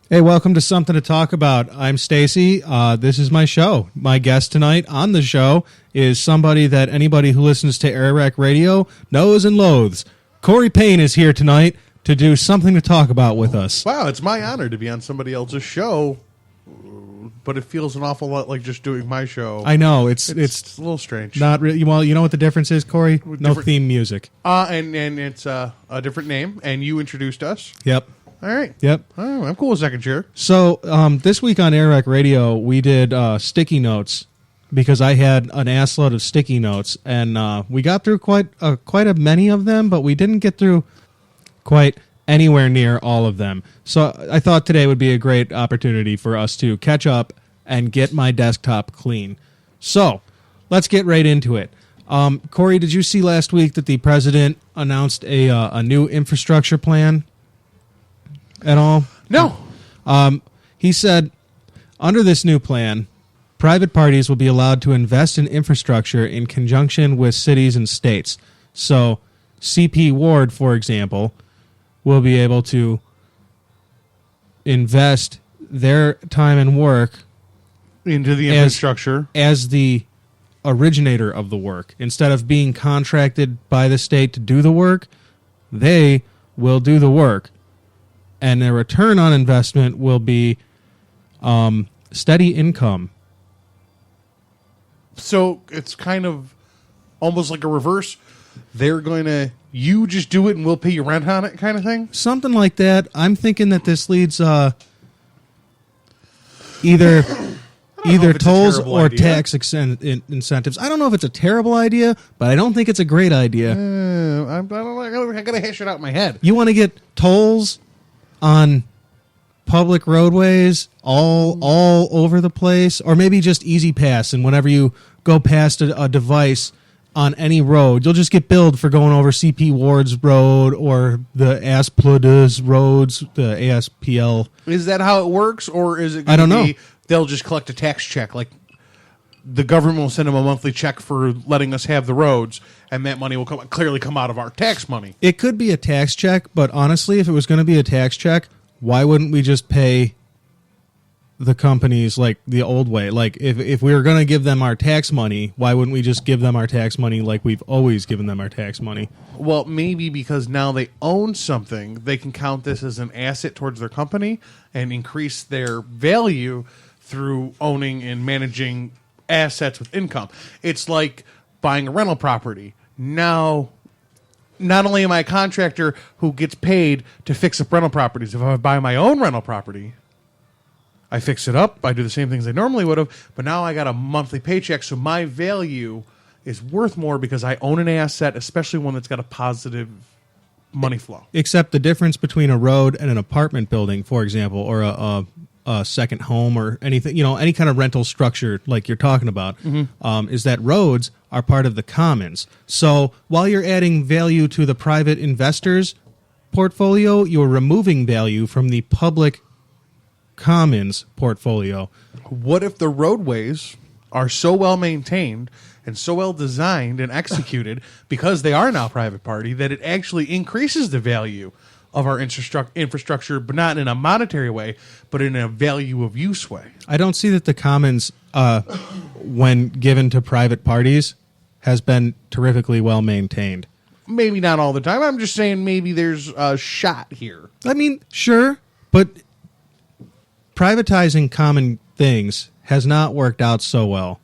Hey, welcome to Something to Talk About. I'm Stacy. This is my show. My guest tonight on the show is somebody that anybody who listens to AirWreckRadio knows and loathes. Cory Paine is here tonight to do something to talk about with us. Wow, it's my honor to be on somebody else's show, but it feels an awful lot like just doing my show. I know it's a little strange. Not really. Well, you know what the difference is, Cory? No theme music. And it's a different name, and you introduced us. Yep. All right. Yep. Oh, I'm cool with second chair. So this week on AirWreckRadio, we did sticky notes because I had an assload of sticky notes, and we got through quite a many of them, but we didn't get through quite anywhere near all of them. So I thought today would be a great opportunity for us to catch up and get my desktop clean. So let's get right into it. Cory, did you see last week that the president announced a new infrastructure plan at all? No. He said, under this new plan, private parties will be allowed to invest in infrastructure in conjunction with cities and states. So CP Ward, for example, will be able to invest their time and work into the infrastructure as the originator of the work. Instead of being contracted by the state to do the work, they will do the work. And their return on investment will be steady income. So it's kind of almost like a reverse. They're going to, you just do it and we'll pay you rent on it kind of thing? Something like that. I'm thinking that this leads either tolls or tax incentives. I don't know if it's a terrible idea, but I don't think it's a great idea. I got to hash it out in my head. You want to get tolls on public roadways all over the place, or maybe just Easy Pass, and whenever you go past a device on any road, you'll just get billed for going over CP Ward's road or the ASPLD's roads, the ASPL. Is that how it works, or is it I don't know. They'll just collect a tax check, like the government will send them a monthly check for letting us have the roads, and that money will clearly come out of our tax money. It could be a tax check, but honestly, if it was going to be a tax check, why wouldn't we just pay the companies like the old way? Like, if we were going to give them our tax money, why wouldn't we just give them our tax money like we've always given them our tax money? Well, maybe because now they own something, they can count this as an asset towards their company and increase their value through owning and managing assets with income. It's like buying a rental property. Now, not only am I a contractor who gets paid to fix up rental properties, if I buy my own rental property, I fix it up, I do the same things I normally would have, but now I got a monthly paycheck, so my value is worth more because I own an asset, especially one that's got a positive money flow. Except the difference between a road and an apartment building, for example, or a second home or anything, any kind of rental structure like you're talking about, is that roads are part of the commons. So while you're adding value to the private investors' portfolio, you're removing value from the public commons portfolio. What if the roadways are so well maintained and so well designed and executed because they are now private party that it actually increases the value of our infrastructure, but not in a monetary way, but in a value of use way? I don't see that the commons, when given to private parties, has been terrifically well maintained. Maybe not all the time. I'm just saying maybe there's a shot here. I mean, sure, but privatizing common things has not worked out so well.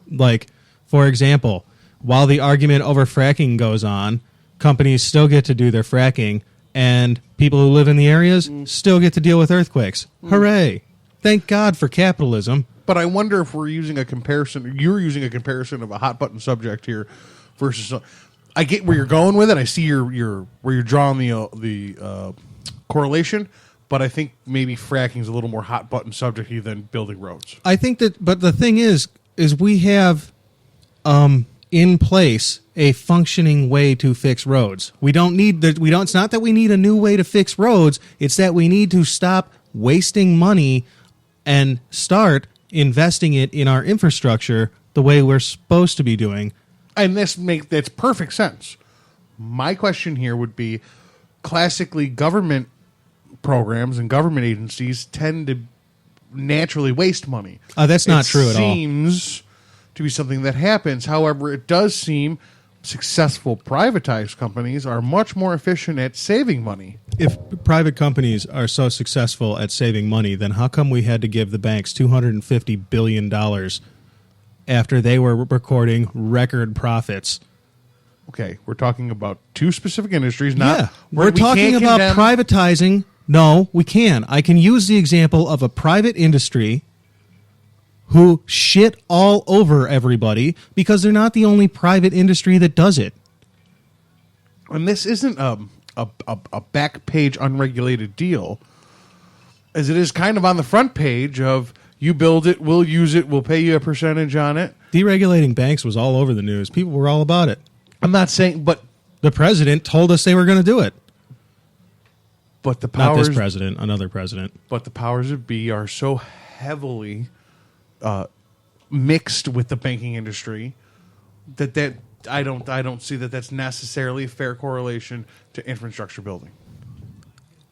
Like, for example, while the argument over fracking goes on, companies still get to do their fracking, and people who live in the areas still get to deal with earthquakes. Hooray! Thank God for capitalism. But I wonder if we're using a comparison. You're using a comparison of a hot button subject here versus. I get where you're going with it. I see where you're drawing the correlation. But I think maybe fracking is a little more hot button subject than building roads. I think that, but the thing is we have in place a functioning way to fix roads. We don't need that. It's not that we need a new way to fix roads. It's that we need to stop wasting money and start investing it in our infrastructure the way we're supposed to be doing. And that's perfect sense. My question here would be, classically, government programs and government agencies tend to naturally waste money. That's not true at all. It seems to be something that happens. However, it does seem successful privatized companies are much more efficient at saving money. If private companies are so successful at saving money, then how come we had to give the banks $250 billion after they were recording record profits? Okay, we're talking about two specific industries. Not we're talking about privatizing. No, we can. I can use the example of a private industry who shit all over everybody because they're not the only private industry that does it. And this isn't a back page unregulated deal, as it is kind of on the front page of you build it, we'll use it, we'll pay you a percentage on it. Deregulating banks was all over the news. People were all about it. I'm not saying, but the president told us they were going to do it. But the powers, not this president, another president. But the powers that be are so heavily mixed with the banking industry that I don't see that that's necessarily a fair correlation to infrastructure building.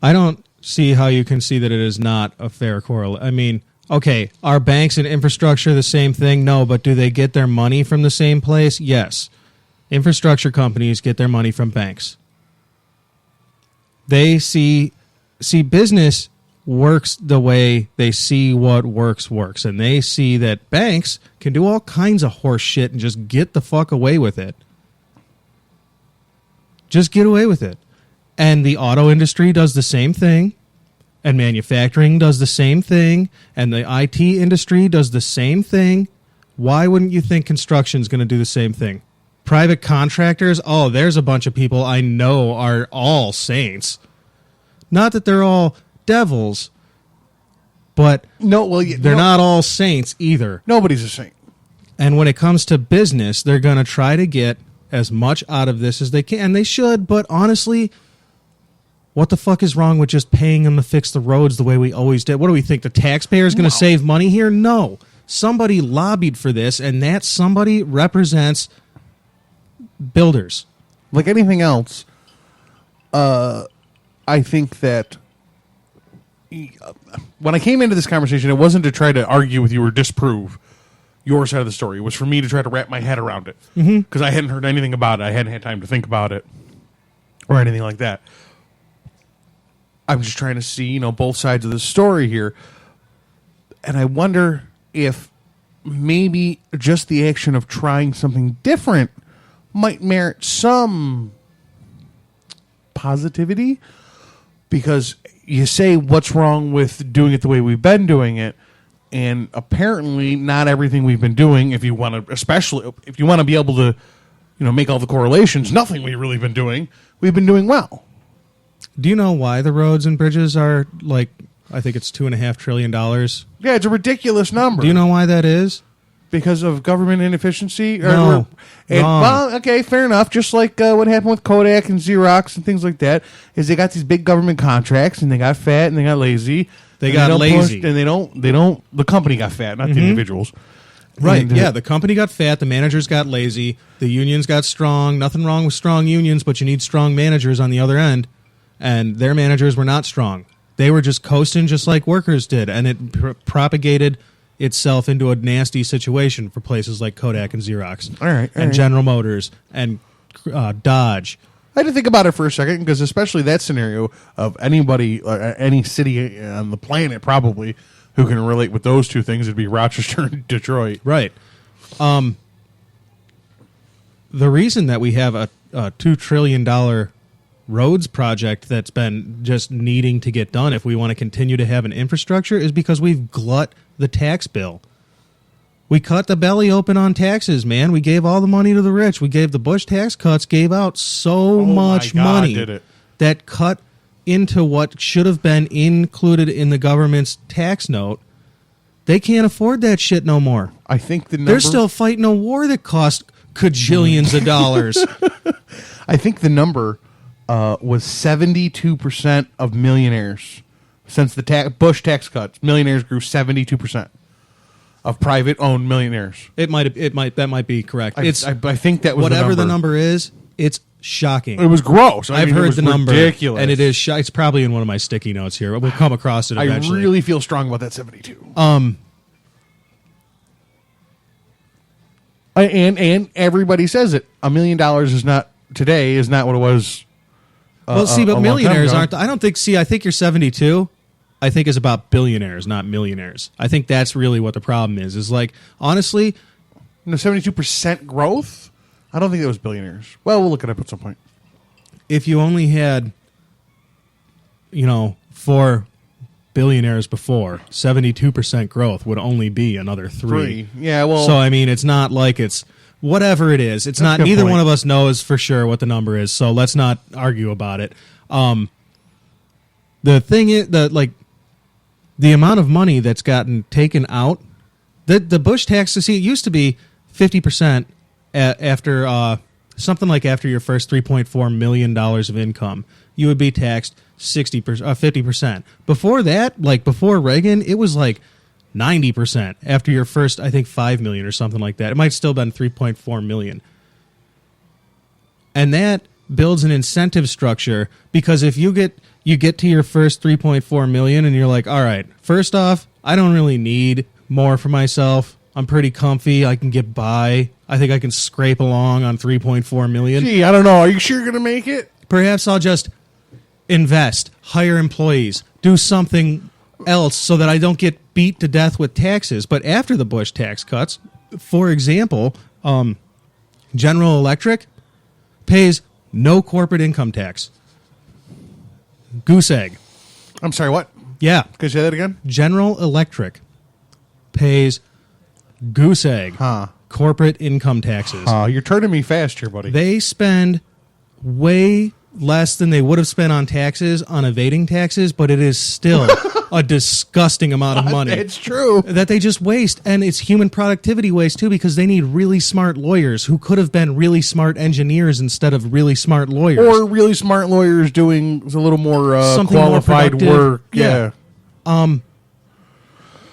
I don't see how you can see that it is not a fair correlation. I mean, okay, are banks and infrastructure the same thing? No, but do they get their money from the same place? Yes. Infrastructure companies get their money from banks. They see business works the way they see what works, and they see that banks can do all kinds of horse shit and just get the fuck away with it. Just get away with it. And the auto industry does the same thing, and manufacturing does the same thing, and the IT industry does the same thing. Why wouldn't you think construction is going to do the same thing? Private contractors, oh, there's a bunch of people I know are all saints. Not that they're all devils, but they're not all saints either. Nobody's a saint. And when it comes to business, they're going to try to get as much out of this as they can. And they should, but honestly, what the fuck is wrong with just paying them to fix the roads the way we always did? What do we think, the taxpayer is going to save money here? No. Somebody lobbied for this, and that somebody represents builders. Like anything else, I think that when I came into this conversation, it wasn't to try to argue with you or disprove your side of the story. It was for me to try to wrap my head around it. Because I hadn't heard anything about it. I hadn't had time to think about it or anything like that. I'm just trying to see, both sides of the story here. And I wonder if maybe just the action of trying something different might merit some positivity. Because you say, what's wrong with doing it the way we've been doing it? And apparently not everything we've been doing, if you want to, especially if you want to be able to, make all the correlations, nothing we've really been doing, we've been doing well. Do you know why the roads and bridges are I think it's $2.5 trillion? Yeah, it's a ridiculous number. Do you know why that is? Because of government inefficiency? No. Well, okay, fair enough. Just like what happened with Kodak and Xerox and things like that, is they got these big government contracts and they got fat and they got lazy. They got lazy. And they don't, the company got fat, not the individuals. Right, the company got fat, the managers got lazy, the unions got strong. Nothing wrong with strong unions, but you need strong managers on the other end. And their managers were not strong. They were just coasting just like workers did, and it propagated itself into a nasty situation for places like Kodak and Xerox. All right. General Motors and Dodge. I had to think about it for a second, because especially that scenario of anybody, any city on the planet probably, who can relate with those two things, would be Rochester and Detroit. Right. The reason that we have a $2 trillion roads project that's been just needing to get done if we want to continue to have an infrastructure is because we've glut the tax bill. We cut the belly open on taxes, man. We gave all the money to the rich. We gave the Bush tax cuts, gave out so much money that cut into what should have been included in the government's tax note. They can't afford that shit no more. I think they're still fighting a war that cost cajillions of dollars. I think the number was 72% of millionaires since the Bush tax cuts. Millionaires grew 72% of private-owned millionaires. That might be correct. I think that was whatever the number is. It's shocking. It was gross. I've mean, heard it was the number, ridiculous. and it is. It's probably in one of my sticky notes here. We'll come across it eventually. I really feel strong about that 72. And everybody says it. $1 million is not today. Is not what it was. Well, see, but millionaires aren't. I don't think. See, I think your 72. I think is about billionaires, not millionaires. I think that's really what the problem is. Is like honestly, 72% growth. I don't think it was billionaires. Well, we'll look it up at some point. If you only had, 4 billionaires before, 72% growth would only be another 3. Yeah, well. So, I mean, it's not like it's whatever it is. It's not, neither one of us knows for sure what the number is, so let's not argue about it. The thing is, the amount of money that's gotten taken out, the Bush tax, it used to be 50% after something like after your first $3.4 million of income, you would be taxed 50%. Before that, before Reagan, it was 90% after your first, I think, $5 million or something like that. It might still have been $3.4 million. And that builds an incentive structure because if you get to your first $3.4 million and you're like, all right, first off, I don't really need more for myself. I'm pretty comfy. I can get by. I think I can scrape along on $3.4 million. Gee, I don't know. Are you sure you're going to make it? Perhaps I'll just invest, hire employees, do something else so that I don't get beat to death with taxes. But after the Bush tax cuts, for example, General Electric pays no corporate income tax. Goose egg. I'm sorry, what? Yeah. Can you say that again? General Electric pays goose egg corporate income taxes. You're turning me fast here, buddy. They spend way less than they would have spent on taxes, on evading taxes, but it is still a disgusting amount of money. It's true. That they just waste, and it's human productivity waste, too, because they need really smart lawyers who could have been really smart engineers instead of really smart lawyers. Or really smart lawyers doing a little more qualified more work. Yeah.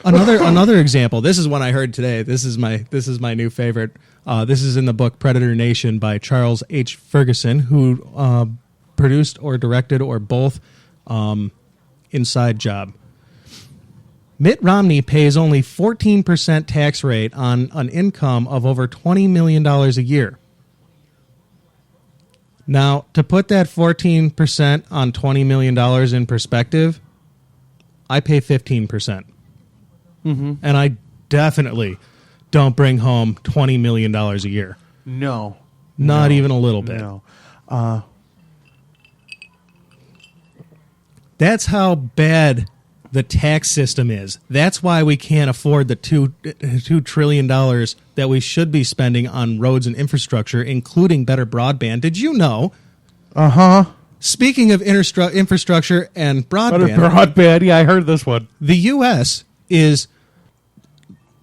Another example. This is one I heard today. This is my new favorite. This is in the book Predator Nation by Charles H. Ferguson, who produced or directed or both Inside Job. Mitt Romney pays only 14% tax rate on an income of over $20 million a year. Now, to put that 14% on $20 million in perspective, I pay 15%. Mm-hmm. And I definitely don't bring home $20 million a year. No. Not even a little bit. No. That's how bad the tax system is. That's why we can't afford the $2 trillion that we should be spending on roads and infrastructure, including better broadband. Did you know? Speaking of infrastructure and broadband. Yeah, I heard this one. The U.S. is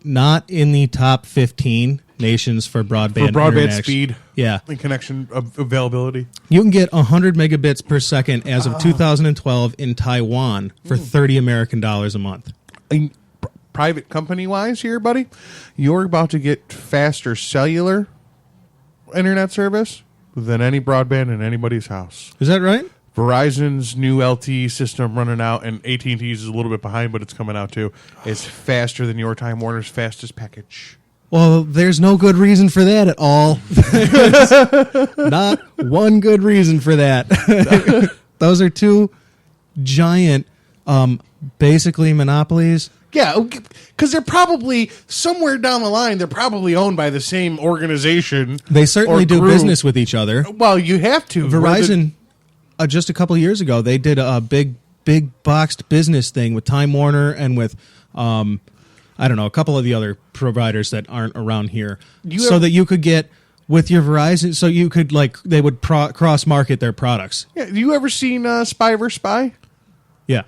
not in the top 15 nations for broadband speed. Yeah. And connection availability. You can get 100 megabits per second as of 2012 in Taiwan for $30 American a month. Private company-wise here, buddy, you're about to get faster cellular internet service than any broadband in anybody's house. Is that right? Verizon's new LTE system running out, and AT&T's is a little bit behind, but it's coming out too. It's faster than your Time Warner's fastest package. Well, there's no good reason for that at all. Not one good reason for that. Those are two giant, basically monopolies. Yeah, because they're probably, somewhere down the line, they're probably owned by the same organization. They certainly do business with each other. Well, you have to. Verizon, just a couple of years ago, they did a big boxed business thing with Time Warner and with... I don't know, a couple of the other providers that aren't around here, that you could get with your Verizon, so you could, they would cross-market their products. Yeah, you ever seen Spy vs. Spy? Yeah.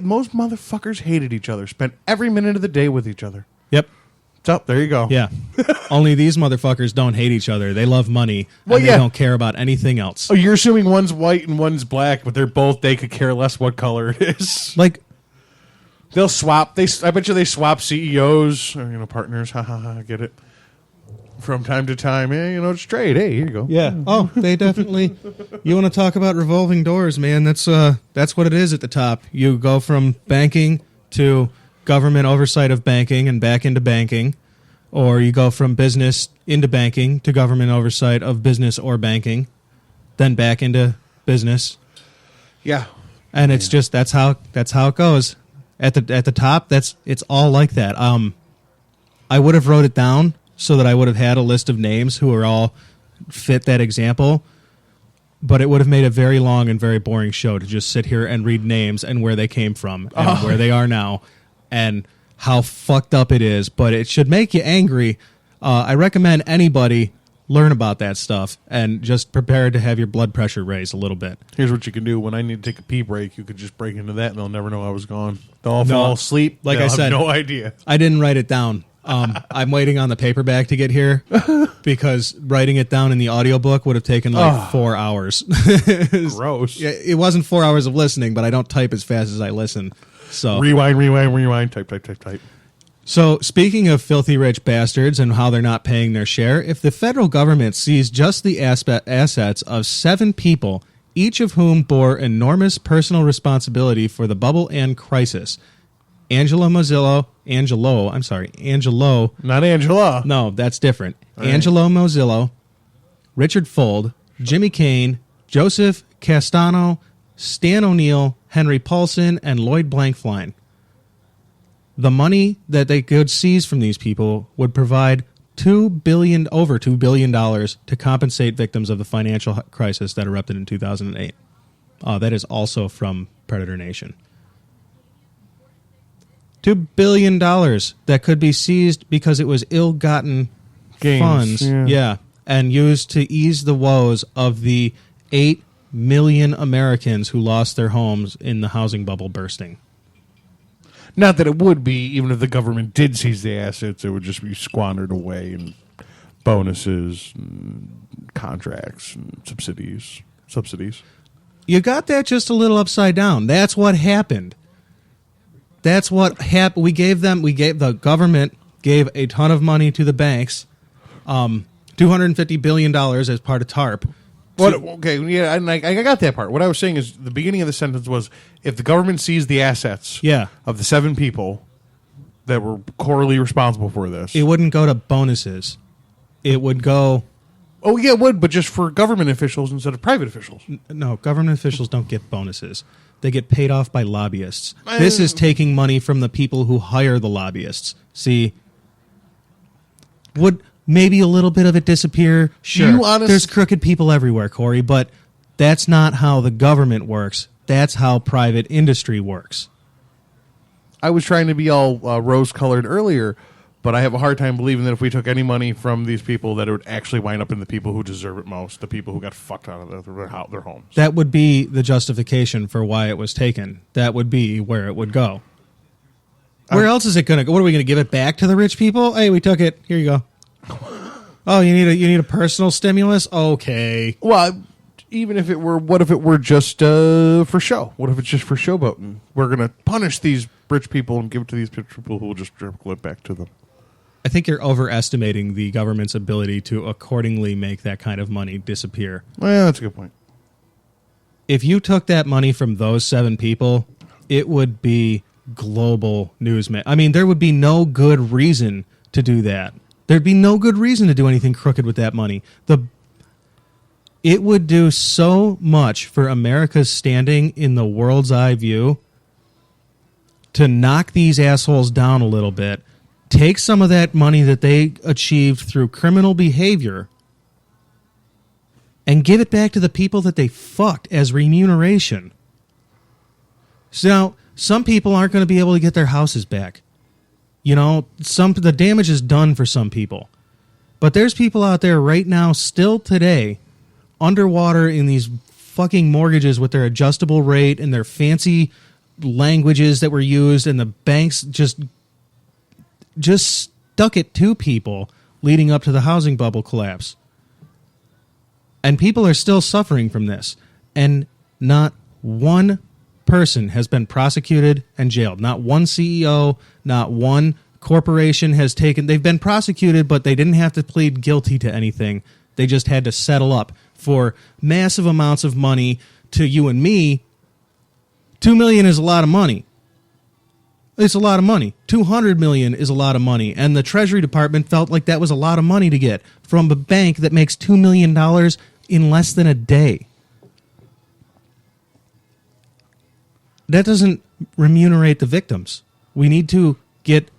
Most motherfuckers hated each other, spent every minute of the day with each other. Yep. So, there you go. Yeah. Only these motherfuckers don't hate each other. They love money, and they don't care about anything else. Oh, you're assuming one's white and one's black, but they could care less what color it is. They'll swap. I bet you they swap CEOs, or, partners. Ha ha ha. Get it? From time to time, it's trade. Hey, here you go. Yeah. Oh, they definitely. You want to talk about revolving doors, man? That's what it is at the top. You go from banking to government oversight of banking and back into banking, or you go from business into banking to government oversight of business or banking, then back into business. Yeah. And it's just that's how it goes. At the top, it's all like that. I would have wrote it down so that I would have had a list of names who are all fit that example, but it would have made a very long and very boring show to just sit here and read names and where they came from and where they are now and how fucked up it is. But it should make you angry. I recommend anybody learn about that stuff and just prepare to have your blood pressure raise a little bit. Here's what you can do. When I need to take a pee break, you could just break into that and they'll never know I was gone. They'll all fall asleep. Like I said, have no idea. I didn't write it down. I'm waiting on the paperback to get here because writing it down in the audiobook would have taken 4 hours. Gross. It wasn't 4 hours of listening, but I don't type as fast as I listen. So Rewind, type. So speaking of filthy rich bastards and how they're not paying their share, if the federal government seized just the assets of 7 people, each of whom bore enormous personal responsibility for the bubble and crisis, Angelo, Not Angela. no, that's different. All right. Angelo Mozillo, Richard Fuld, Jimmy Kane, Joseph Castano, Stan O'Neill, Henry Paulson, and Lloyd Blankfein. The money that they could seize from these people would provide over $2 billion to compensate victims of the financial crisis that erupted in 2008. That is also from Predator Nation. $2 billion that could be seized because it was ill-gotten funds, and used to ease the woes of the 8 million Americans who lost their homes in the housing bubble bursting. Not that it would be, even if the government did seize the assets, it would just be squandered away in bonuses, and contracts, and subsidies. You got that just a little upside down. That's what happened. That's what happened. The government gave a ton of money to the banks, $250 billion as part of TARP. I got that part. What I was saying is the beginning of the sentence was if the government seized the assets of the 7 people that were corely responsible for this. It wouldn't go to bonuses. It would go... Oh, yeah, it would, but just for government officials instead of private officials. No, government officials don't get bonuses. They get paid off by lobbyists. This is taking money from the people who hire the lobbyists. See, would maybe a little bit of it disappear? Sure. There's crooked people everywhere, Corey, but that's not how the government works. That's how private industry works. I was trying to be all rose-colored earlier, but I have a hard time believing that if we took any money from these people, that it would actually wind up in the people who deserve it most, the people who got fucked out of their homes. That would be the justification for why it was taken. That would be where it would go. Where else is it going to go? What are we going to give it back to the rich people? Hey, we took it. Here you go. Oh, you need a personal stimulus? Okay. Well, even if it were, what if it were just for show? What if it's just for showboating? We're going to punish these rich people and give it to these rich people who will just trickle it back to them. I think you're overestimating the government's ability to accordingly make that kind of money disappear. Well, that's a good point. If you took that money from those 7 people, it would be global news. I mean, there would be no good reason to do that. There'd be no good reason to do anything crooked with that money. It would do so much for America's standing in the world's eye view to knock these assholes down a little bit, take some of that money that they achieved through criminal behavior and give it back to the people that they fucked as remuneration. So now, some people aren't going to be able to get their houses back. You know, the damage is done for some people. But there's people out there right now, still today, underwater in these fucking mortgages with their adjustable rate and their fancy languages that were used, and the banks just stuck it to people leading up to the housing bubble collapse. And people are still suffering from this. And not one person has been prosecuted and jailed. Not one CEO, not one corporation has taken, they've been prosecuted, but they didn't have to plead guilty to anything. They just had to settle up for massive amounts of money to you and me. $2 million is a lot of money. It's a lot of money. $200 million is a lot of money. And the Treasury Department felt like that was a lot of money to get from a bank that makes $2 million in less than a day. That doesn't remunerate the victims. We need to get...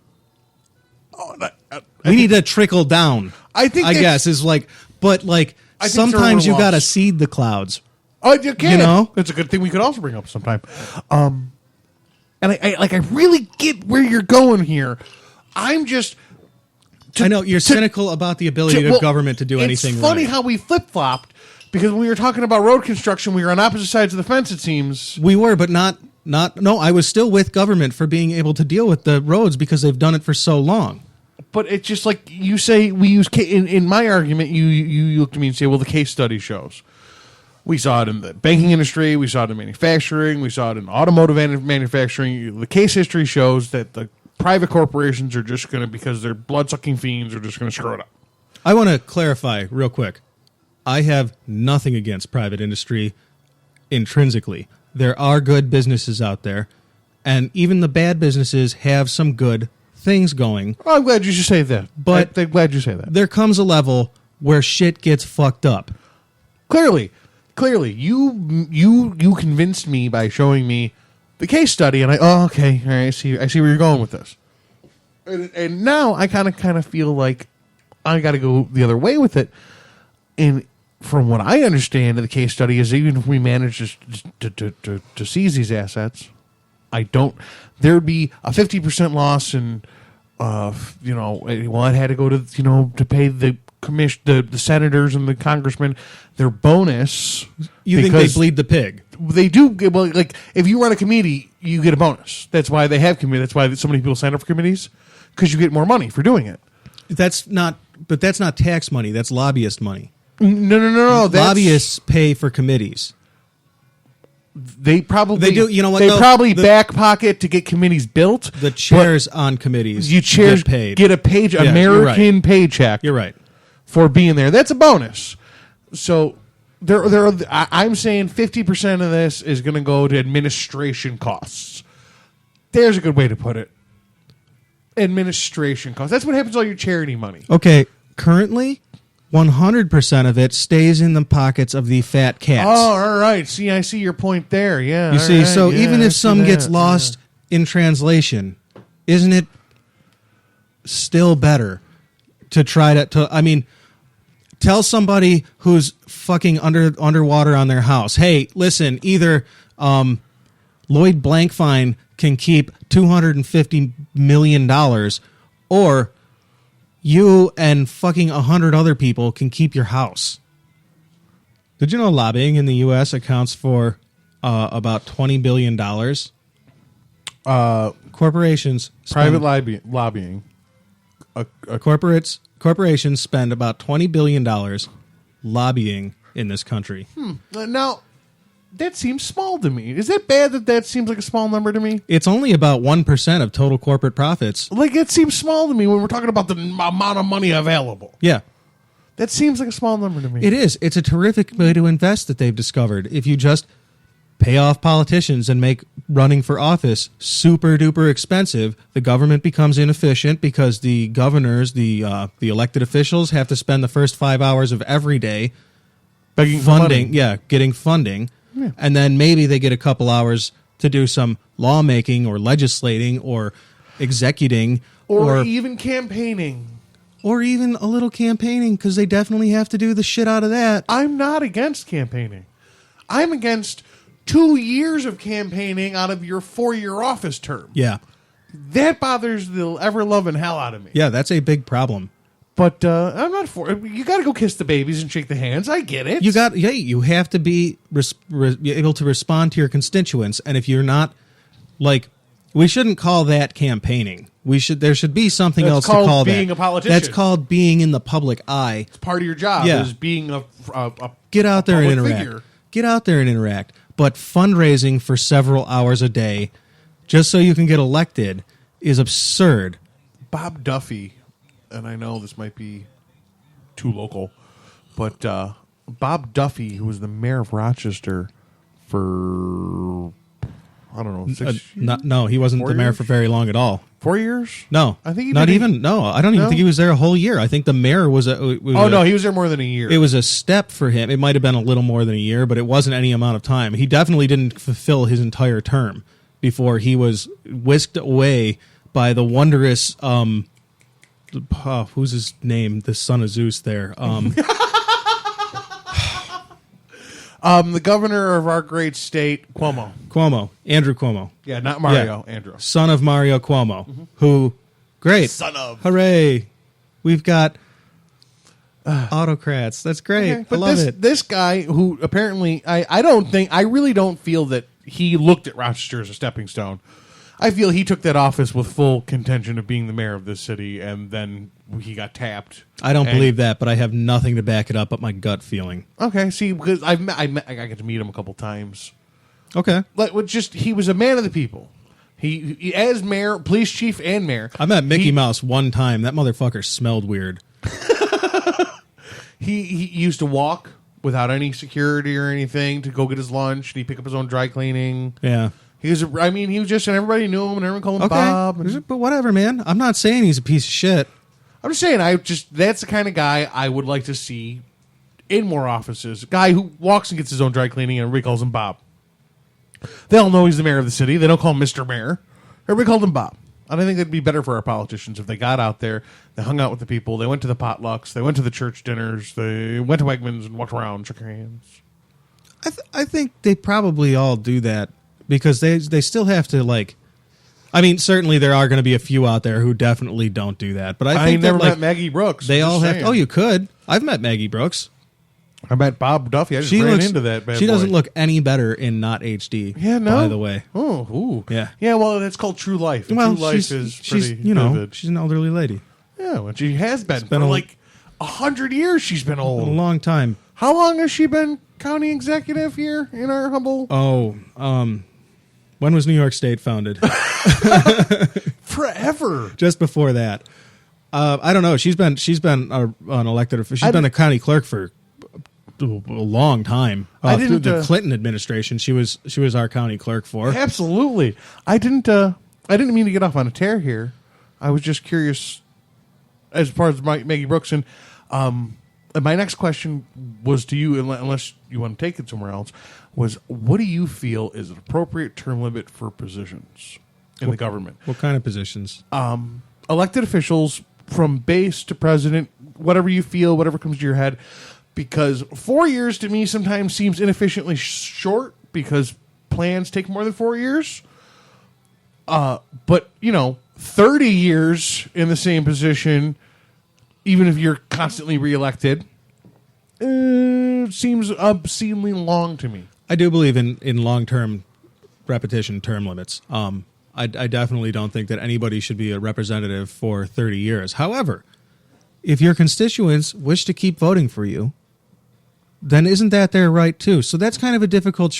we need to trickle down. I guess is like... But like, sometimes you got to seed the clouds. Oh, you can. You know? That's a good thing we could also bring up sometime. And I really get where you're going here. I'm just... I know, you're cynical about the ability of government to do anything right. It's funny how we flip-flopped, because when we were talking about road construction, we were on opposite sides of the fence, it seems. We were, but not... No, I was still with government for being able to deal with the roads because they've done it for so long. But it's just like you say, we use... In my argument, you look at me and say, well, the case study shows. We saw it in the banking industry. We saw it in manufacturing. We saw it in automotive manufacturing. The case history shows that the private corporations are just going to, because they're blood-sucking fiends, are just going to screw it up. I want to clarify real quick. I have nothing against private industry intrinsically. There are good businesses out there, and even the bad businesses have some good things going. Oh, I'm glad you should say that. But I'm glad you say that. There comes a level where shit gets fucked up. Clearly, you convinced me by showing me the case study, and okay, all right, I see where you're going with this. And now I kind of feel like I got to go the other way with it. And from what I understand of the case study is, even if we manage to seize these assets, there'd be a 50% loss, and it had to go to pay the commission, the senators and the congressmen their bonus. You think they bleed the pig? They do. Well, like if you run a committee, you get a bonus. That's why they have committees. That's why so many people sign up for committees, because you get more money for doing it. That's not tax money. That's lobbyist money. No. Lobbyists pay for committees. They do. You know what? They probably back pocket to get committees built. The chairs on committees, get paid. Get a American paycheck. You're right. For being there, that's a bonus. So I'm saying 50% of this is going to go to administration costs. There's a good way to put it. Administration costs. That's what happens to all your charity money. Okay, currently, 100% of it stays in the pockets of the fat cats. Oh, all right. See, I see your point there. Yeah. You see, so even if some gets lost in translation, isn't it still better to try to I mean, tell somebody who's fucking underwater on their house, hey, listen, either Lloyd Blankfein can keep $250 million, or you and fucking 100 other people can keep your house. Did you know lobbying in the U.S. accounts for about $20 billion? Corporations... Private lobbying. Corporations spend about $20 billion lobbying in this country. Now, that seems small to me. Is that bad that seems like a small number to me? It's only about 1% of total corporate profits. Like, it seems small to me when we're talking about the amount of money available. Yeah. That seems like a small number to me. It is. It's a terrific way to invest that they've discovered. If you just pay off politicians and make running for office super duper expensive, the government becomes inefficient because the governors, the elected officials, have to spend the first 5 hours of every day begging funding, getting funding, and then maybe they get a couple hours to do some lawmaking or legislating or executing or even campaigning. Or even a little campaigning, because they definitely have to do the shit out of that. I'm not against campaigning. I'm against 2 years of campaigning out of your 4-year office term. Yeah. That bothers the ever-loving hell out of me. Yeah, that's a big problem. But I'm not for it. You got to go kiss the babies and shake the hands. I get it. You have to be able to respond to your constituents. And if you're not, like, we shouldn't call that campaigning. There should be something else to call that. Being a politician. That's called being in the public eye. It's part of your job. Is being a get out there and interact. Figure. Get out there and interact. But fundraising for several hours a day, just so you can get elected, is absurd. Bob Duffy, and I know this might be too local, but Bob Duffy, who was the mayor of Rochester for, I don't know, 6 years? No, he wasn't the mayor years? for very long at all. 4 years? No, I think he not did even. No, I don't even think he was there a whole year. I think the mayor was. No, he was there more than a year. It was a step for him. It might have been a little more than a year, but it wasn't any amount of time. He definitely didn't fulfill his entire term before he was whisked away by the wondrous. Who's his name? The son of Zeus. There. The governor of our great state, Cuomo. Andrew Cuomo. Yeah, not Mario. Yeah. Andrew. Son of Mario Cuomo, who, great. Son of. Hooray. We've got autocrats. That's great. Okay, but I love it. This guy who apparently, I really don't feel that he looked at Rochester as a stepping stone. I feel he took that office with full contention of being the mayor of this city, and then he got tapped. I don't believe that, but I have nothing to back it up but my gut feeling. Okay, see, because I got to meet him a couple times. Okay. He was a man of the people. He as mayor, police chief, and mayor. I met Mickey Mouse one time. That motherfucker smelled weird. He used to walk without any security or anything to go get his lunch, and he pick up his own dry cleaning. Yeah. He was just, and everybody knew him, and everyone called him Bob. But whatever, man. I'm not saying he's a piece of shit. I'm just saying, that's the kind of guy I would like to see in more offices. A guy who walks and gets his own dry cleaning, and everybody calls him Bob. They all know he's the mayor of the city. They don't call him Mr. Mayor. Everybody called him Bob. And I think it'd be better for our politicians if they got out there, they hung out with the people, they went to the potlucks, they went to the church dinners, they went to Wegmans and walked around, shook their hands. I think they probably all do that because they still have to, like... I mean, certainly there are going to be a few out there who definitely don't do that. But I think never met Maggie Brooks. They all have... Oh, you could. I've met Maggie Brooks. I met Bob Duffy. I just ran into that bad She boy. doesn't look any better in not HD. Yeah, no. By the way. Oh, ooh. Yeah. Yeah, well, that's called true life. Well, true life is pretty vivid. She's an elderly lady. Yeah, well, she has been. been For like 100 years she's been old. A long time. How long has she been county executive here in our humble... When was New York State founded? Forever. Just before that. I don't know. She's been an elected official. She's been a county clerk for a long time. Through the Clinton administration, she was our county clerk for. Absolutely. I didn't mean to get off on a tear here. I was just curious as far as Maggie Brooks, and my next question was to you, unless you want to take it somewhere else, was what do you feel is an appropriate term limit for positions in the government? What kind of positions? Elected officials from base to president, whatever you feel, whatever comes to your head. Because 4 years to me sometimes seems inefficiently short because plans take more than 4 years. But, 30 years in the same position, even if you're constantly reelected, seems obscenely long to me. I do believe in long-term repetition term limits. I definitely don't think that anybody should be a representative for 30 years. However, if your constituents wish to keep voting for you, then isn't that their right too? So that's kind of a difficult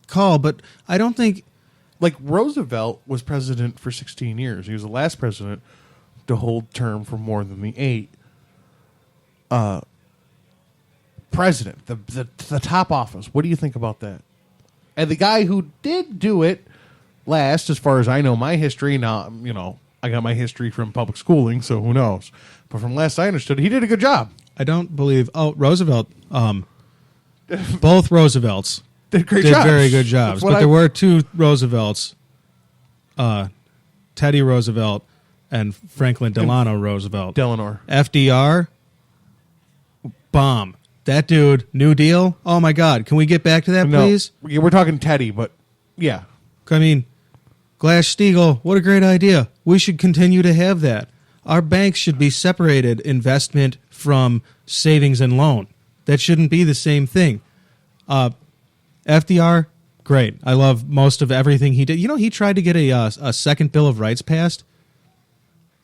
call, but I don't think... Like Roosevelt was president for 16 years. He was the last president to hold term for more than the 8. President, the top office. What do you think about that? And the guy who did do it last, as far as I know, my history, now, I got my history from public schooling, so who knows? But from last I understood, he did a good job. I don't believe... Oh, Roosevelt... both Roosevelts did very good jobs. But there were two Roosevelts, Teddy Roosevelt and Franklin Delano Roosevelt. Delano. FDR, bomb. That dude, New Deal. Oh, my God. Can we get back to that, please? Yeah, we're talking Teddy, but yeah. I mean, Glass-Steagall, what a great idea. We should continue to have that. Our banks should be separated investment from savings and loan. That shouldn't be the same thing. FDR, great. I love most of everything he did. He tried to get a second Bill of Rights passed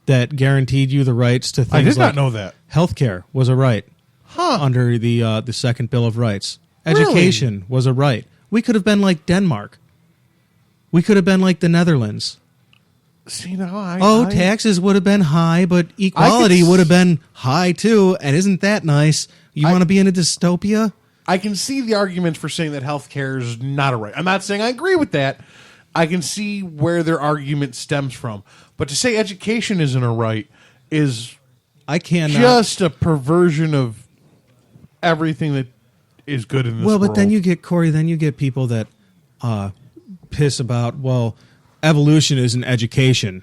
that guaranteed you the rights to things like... I did not know that. Healthcare was a right under the second Bill of Rights. Education was a right. We could have been like Denmark. We could have been like the Netherlands. See, now taxes would have been high, but equality would have been high too. And isn't that nice? You want to be in a dystopia? I can see the arguments for saying that healthcare is not a right. I'm not saying I agree with that. I can see where their argument stems from. But to say education isn't a right is just a perversion of everything that is good in this world. Well, but then you get, Corey, people that piss about, evolution isn't education.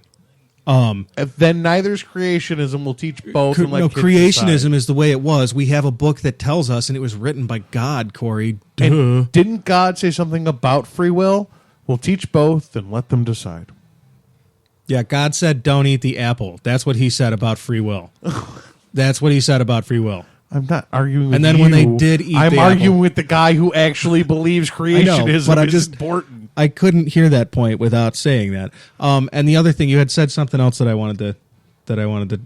Then neither's creationism. Will teach both. Creationism is the way it was. We have a book that tells us, and it was written by God, Corey. And didn't God say something about free will? We'll teach both and let them decide. Yeah, God said, don't eat the apple. That's what he said about free will. That's what he said about free will. I'm not arguing with you. And then when they did eat I'm the arguing apple, with the guy who actually believes creationism is important. I couldn't hear that point without saying that. And the other thing, you had said something else that I wanted to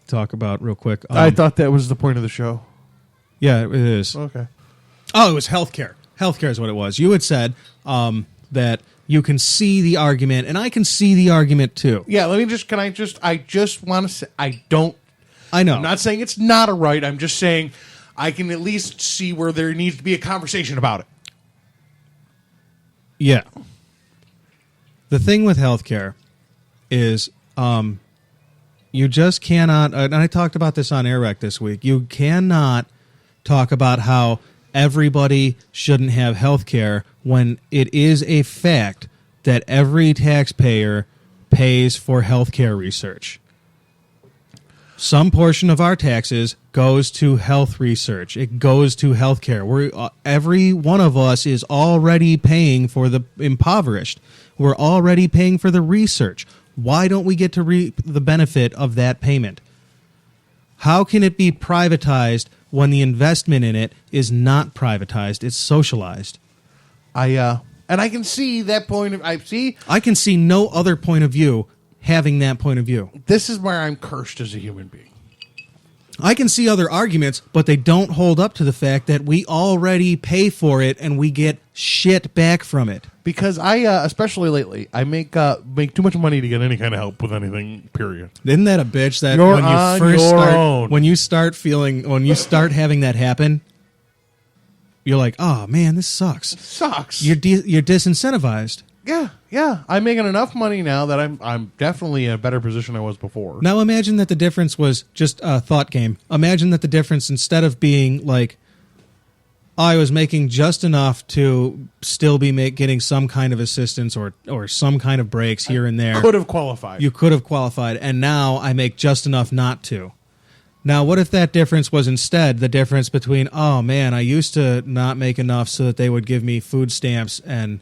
talk about real quick. I thought that was the point of the show. Yeah, it is. Okay. Oh, it was healthcare. Healthcare is what it was. You had said that you can see the argument, and I can see the argument too. Yeah, I just want to say, I know. I'm not saying it's not a right. I'm just saying I can at least see where there needs to be a conversation about it. Yeah. The thing with healthcare is you just cannot, and I talked about this on AirWreck this week, you cannot talk about how everybody shouldn't have healthcare when it is a fact that every taxpayer pays for healthcare research. Some portion of our taxes goes to health research. It goes to healthcare. Every one of us is already paying for the impoverished. We're already paying for the research. Why don't we get to reap the benefit of that payment? How can it be privatized when the investment in it is not privatized? It's socialized. And I can see that point. I can see no other point of view having that point of view. This is where I'm cursed as a human being. I can see other arguments, but they don't hold up to the fact that we already pay for it and we get shit back from it. Because I, especially lately, I make too much money to get any kind of help with anything. Period. Isn't that a bitch? That when you start having that happen, you're like, oh man, this sucks. It sucks. You're disincentivized. Yeah. I'm making enough money now that I'm definitely in a better position than I was before. Now imagine that the difference was just a thought game. Imagine that the difference, instead of being like, I was making just enough to still be getting some kind of assistance or some kind of breaks here and there. Could have qualified. You could have qualified, and now I make just enough not to. Now, what if that difference was instead the difference between, oh man, I used to not make enough so that they would give me food stamps and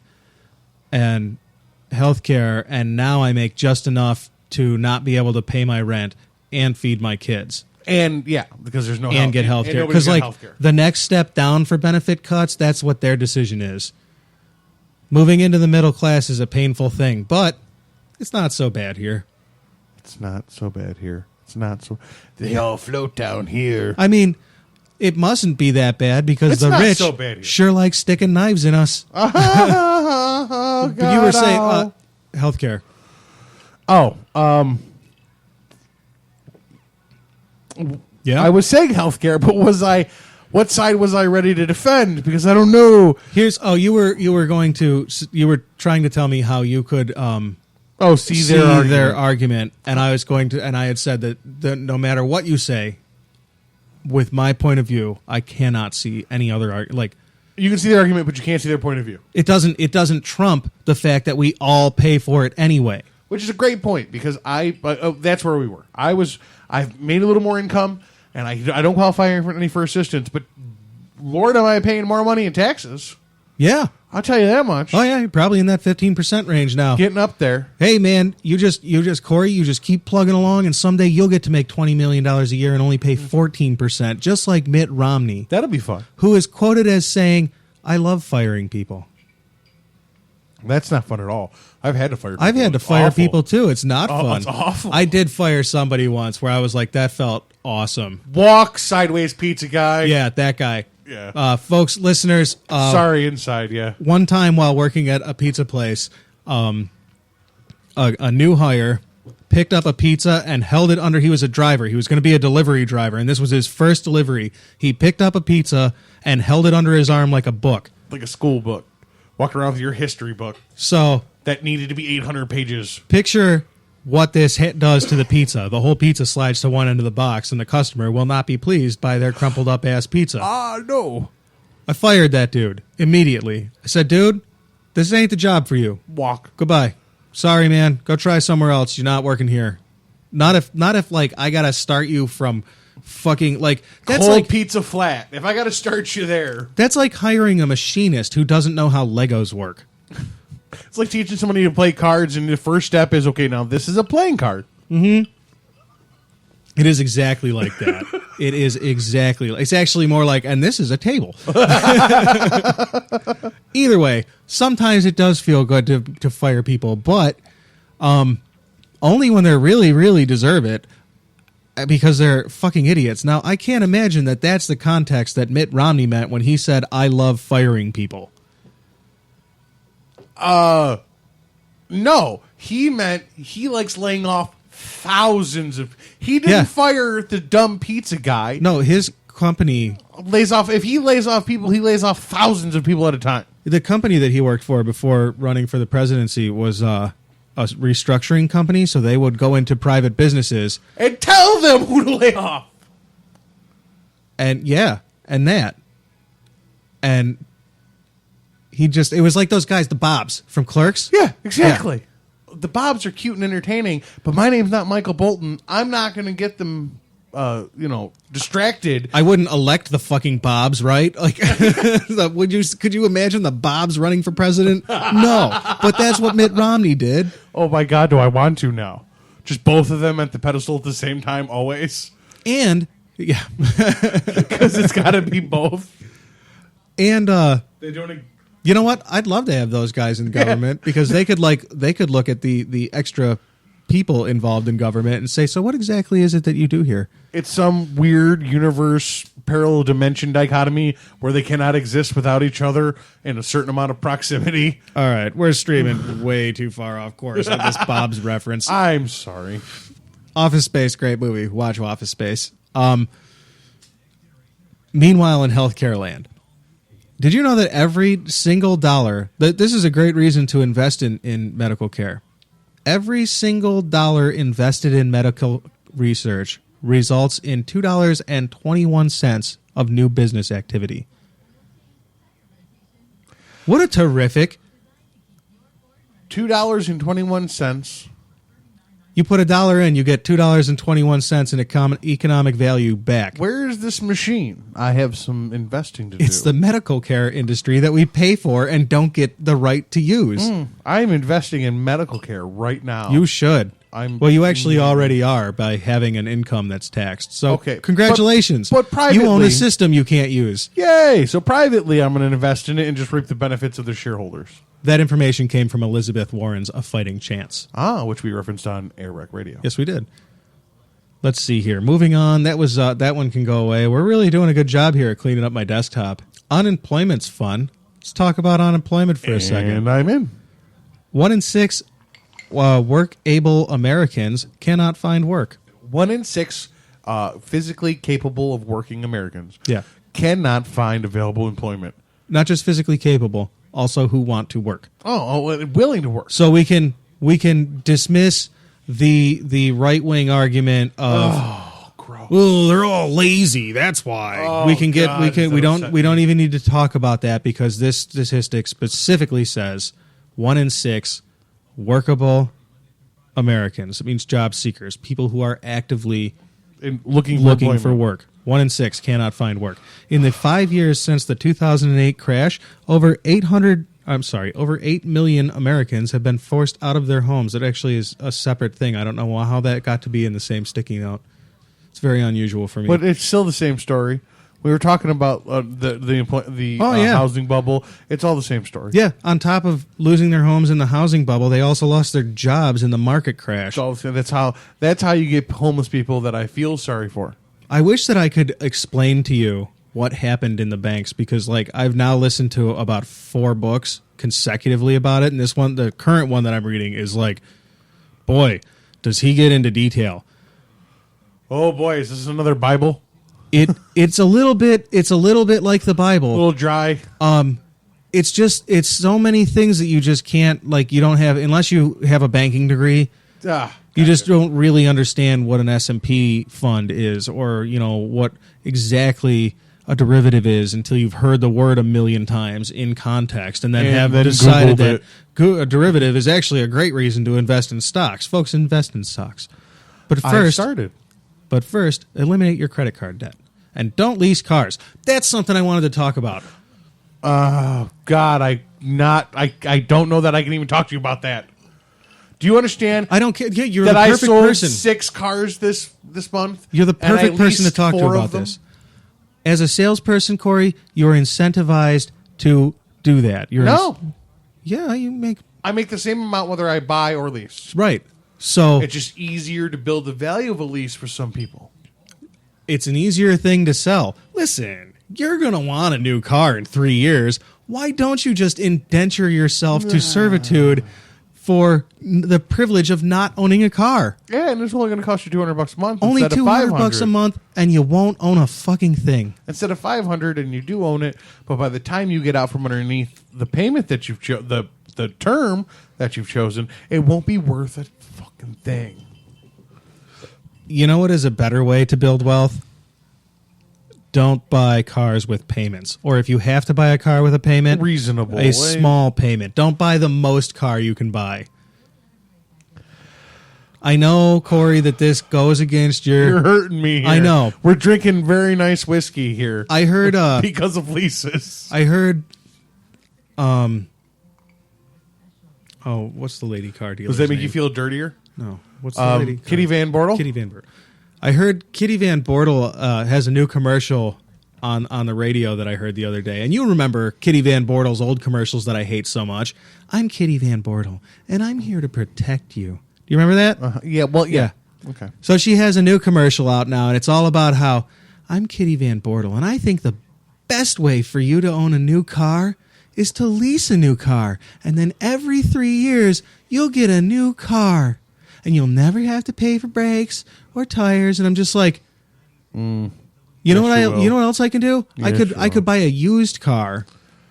healthcare, and now I make just enough to not be able to pay my rent and feed my kids. And because there's no and get healthcare. Because the next step down for benefit cuts, that's what their decision is. Moving into the middle class is a painful thing, but it's not so bad here. It's not so bad here. It's not so. They all float down here. I mean, it mustn't be that bad because the rich sure like sticking knives in us. Oh, God, but you were saying healthcare. Yeah, I was saying healthcare, but what side was I ready to defend? Because I don't know. You were trying to tell me how you could see their argument, and I had said that no matter what you say, with my point of view, I cannot see any other argument. You can see their argument, but you can't see their point of view. It doesn't trump the fact that we all pay for it anyway. Which is a great point, because that's where we were. I've made a little more income, and I don't qualify for assistance, but Lord, am I paying more money in taxes? Yeah. I'll tell you that much. Oh yeah, you're probably in that 15% range now. Getting up there. Hey man, Corey, you just keep plugging along, and someday you'll get to make $20 million a year and only pay 14%, just like Mitt Romney. That'll be fun. Who is quoted as saying, "I love firing people." That's not fun at all. I've had to fire people. I've had to fire people too. It's not fun. It's awful. I did fire somebody once where I was like, that felt awesome. Walk sideways pizza guy. Yeah, that guy. Yeah. Folks, listeners. Sorry, inside, yeah. One time while working at a pizza place, I a new hire picked up a pizza and held it under. He was a driver. He was going to be a delivery driver, and this was his first delivery. He picked up a pizza and held it under his arm like a book. Like a school book. Walking around with your history book. So that needed to be 800 pages. Picture what this hit does to the pizza. The whole pizza slides to one end of the box, and the customer will not be pleased by their crumpled up ass pizza. No. I fired that dude immediately. I said, dude, this ain't the job for you. Walk. Goodbye. Sorry, man. Go try somewhere else. You're not working here. Not if like I gotta start you from fucking like that's Cold like pizza flat. If I gotta start you there. That's like hiring a machinist who doesn't know how Legos work. It's like teaching somebody to play cards, and the first step is, okay, now this is a playing card. Mm-hmm. It is exactly like that. It is exactly. It's actually more like, and this is a table. Either way, sometimes it does feel good to fire people, but only when they really, really deserve it, because they're fucking idiots. Now, I can't imagine that that's the context that Mitt Romney meant when he said, "I love firing people." No, he meant he likes laying off thousands of. He didn't fire the dumb pizza guy. No, his company lays off. If he lays off people, he lays off thousands of people at a time. The company that he worked for before running for the presidency was a restructuring company, so they would go into private businesses and tell them who to lay off. And it was like those guys, the Bobs from Clerks. Yeah, exactly. Yeah. The Bobs are cute and entertaining, but my name's not Michael Bolton. I'm not going to get them, distracted. I wouldn't elect the fucking Bobs, right? Like, could you imagine the Bobs running for president? No, but that's what Mitt Romney did. Oh my God, do I want to now? Just both of them at the pedestal at the same time, always. And yeah, because it's got to be both. And they're doing. You know what? I'd love to have those guys in government because they could look at the extra people involved in government and say, so what exactly is it that you do here? It's some weird universe parallel dimension dichotomy where they cannot exist without each other in a certain amount of proximity. All right, we're streaming way too far off course with this Bob's reference. I'm sorry. Office Space, great movie. Watch Office Space. Meanwhile, in healthcare land. Did you know that every single dollar, this is a great reason to invest in medical care. Every single dollar invested in medical research results in $2.21 of new business activity. What a terrific $2.21. You put $1 in, you get $2.21 in economic value back. Where is this machine? I have some investing to do. It's the medical care industry that we pay for and don't get the right to use. I'm investing in medical care right now. You should. Well, you actually already are by having an income that's taxed. So, okay. Congratulations. But privately, you own a system you can't use. Yay! So privately, I'm going to invest in it and just reap the benefits of the shareholders. That information came from Elizabeth Warren's A Fighting Chance. Which we referenced on AirWreckRadio. Yes, we did. Let's see here. Moving on. That was that one can go away. We're really doing a good job here at cleaning up my desktop. Unemployment's fun. Let's talk about unemployment for a second. And I'm in. 1 in 6 work-able Americans cannot find work. 1 in 6 physically capable of working Americans cannot find available employment. Not just physically capable, also who want to work. Willing to work. So we can dismiss the right-wing argument of gross. Well, they're all lazy. That's why. We don't even need to talk about that because this statistic specifically says 1 in 6 workable Americans. It means job seekers, people who are actively looking for work. 1 in 6 cannot find work. In the 5 years since the 2008 crash, over 8 million Americans have been forced out of their homes. It actually is a separate thing. I don't know how that got to be in the same sticky note. It's very unusual for me. But it's still the same story. We were talking about the housing bubble. It's all the same story. Yeah. On top of losing their homes in the housing bubble, they also lost their jobs in the market crash. That's how you get homeless people that I feel sorry for. I wish that I could explain to you what happened in the banks because, I've now listened to about 4 books consecutively about it, and this one, the current one that I'm reading, is boy, does he get into detail. Oh boy, is this another Bible? It's a little bit like the Bible. A little dry. It's so many things that you just can't, like, you don't have, unless you have a banking degree. You just don't really understand what an S&P fund is, or, you know, what exactly a derivative is until you've heard the word a million times in context, and then have decided that a derivative is actually a great reason to invest in stocks. Folks, invest in stocks. But first, eliminate your credit card debt. And don't lease cars. That's something I wanted to talk about. God, I don't know that I can even talk to you about that. Do you understand? I don't care. You're that the perfect I sold person. 6 cars this month. You're the perfect person to talk to about this. As a salesperson, Corey, you're incentivized to do that. I make the same amount whether I buy or lease. Right. So it's just easier to build the value of a lease for some people. It's an easier thing to sell. Listen, you're going to want a new car in 3 years. Why don't you just indenture yourself to servitude for the privilege of not owning a car? Yeah, and it's only going to cost you $200 a month. Only $200 a month, and you won't own a fucking thing. Instead of $500, and you do own it, but by the time you get out from underneath the payment that you've the term that you've chosen, it won't be worth a fucking thing. You know what is a better way to build wealth? Don't buy cars with payments. Or if you have to buy a car with a payment, reasonable. A small payment. Don't buy the most car you can buy. I know, Corey, that this goes against your... You're hurting me here. I know. We're drinking very nice whiskey here. I heard... because of leases. I heard... Oh, what's the lady car dealer? Does that make you feel dirtier? No. What's the lady? Kitty Van Bortle? Kitty Van Bortle. I heard Kitty Van Bortle has a new commercial on the radio that I heard the other day. And you remember Kitty Van Bortle's old commercials that I hate so much. I'm Kitty Van Bortle, and I'm here to protect you. Do you remember that? Yeah, well, yeah. Okay. So she has a new commercial out now, and it's all about how I'm Kitty Van Bortle, and I think the best way for you to own a new car is to lease a new car. And then every 3 years, you'll get a new car. And you'll never have to pay for brakes or tires. And I'm just like, you know what else I can do? Yes, I could buy a used car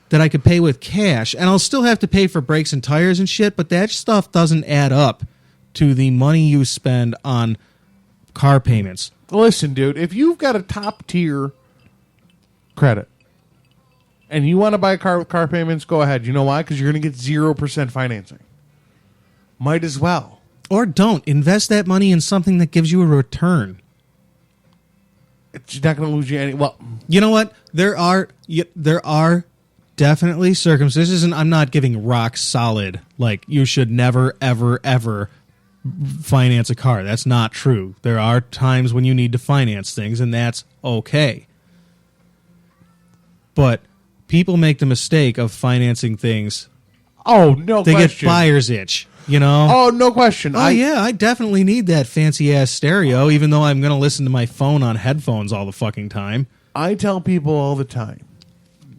that I could pay with cash, and I'll still have to pay for brakes and tires and shit, but that stuff doesn't add up to the money you spend on car payments. Listen, dude, if you've got a top tier credit and you want to buy a car with car payments, go ahead. You know why? Because you're going to get 0% financing. Might as well. Or don't. Invest that money in something that gives you a return. It's not going to lose you any... Well, you know what? There are definitely circumstances, and I'm not giving rock solid, like, you should never, ever, ever finance a car. That's not true. There are times when you need to finance things, and that's okay. But people make the mistake of financing things. Oh, no question. They get buyer's itch. You know? Oh, no question. I definitely need that fancy-ass stereo, even though I'm going to listen to my phone on headphones all the fucking time. I tell people all the time,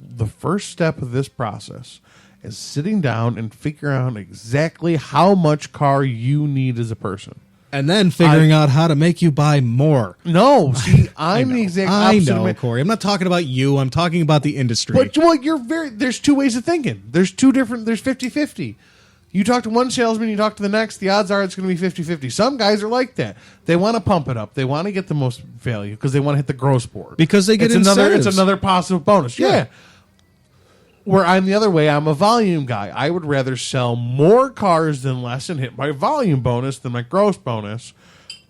the first step of this process is sitting down and figuring out exactly how much car you need as a person. And then figuring out how to make you buy more. No, see, I'm the exact opposite. I know, Corey. I'm not talking about you. I'm talking about the industry. But, well, there's two ways of thinking. There's 50-50. You talk to one salesman, you talk to the next, the odds are it's going to be 50-50. Some guys are like that. They want to pump it up. They want to get the most value because they want to hit the gross board. Because they get incentives. It's another positive bonus. Yeah. Where I'm the other way, I'm a volume guy. I would rather sell more cars than less and hit my volume bonus than my gross bonus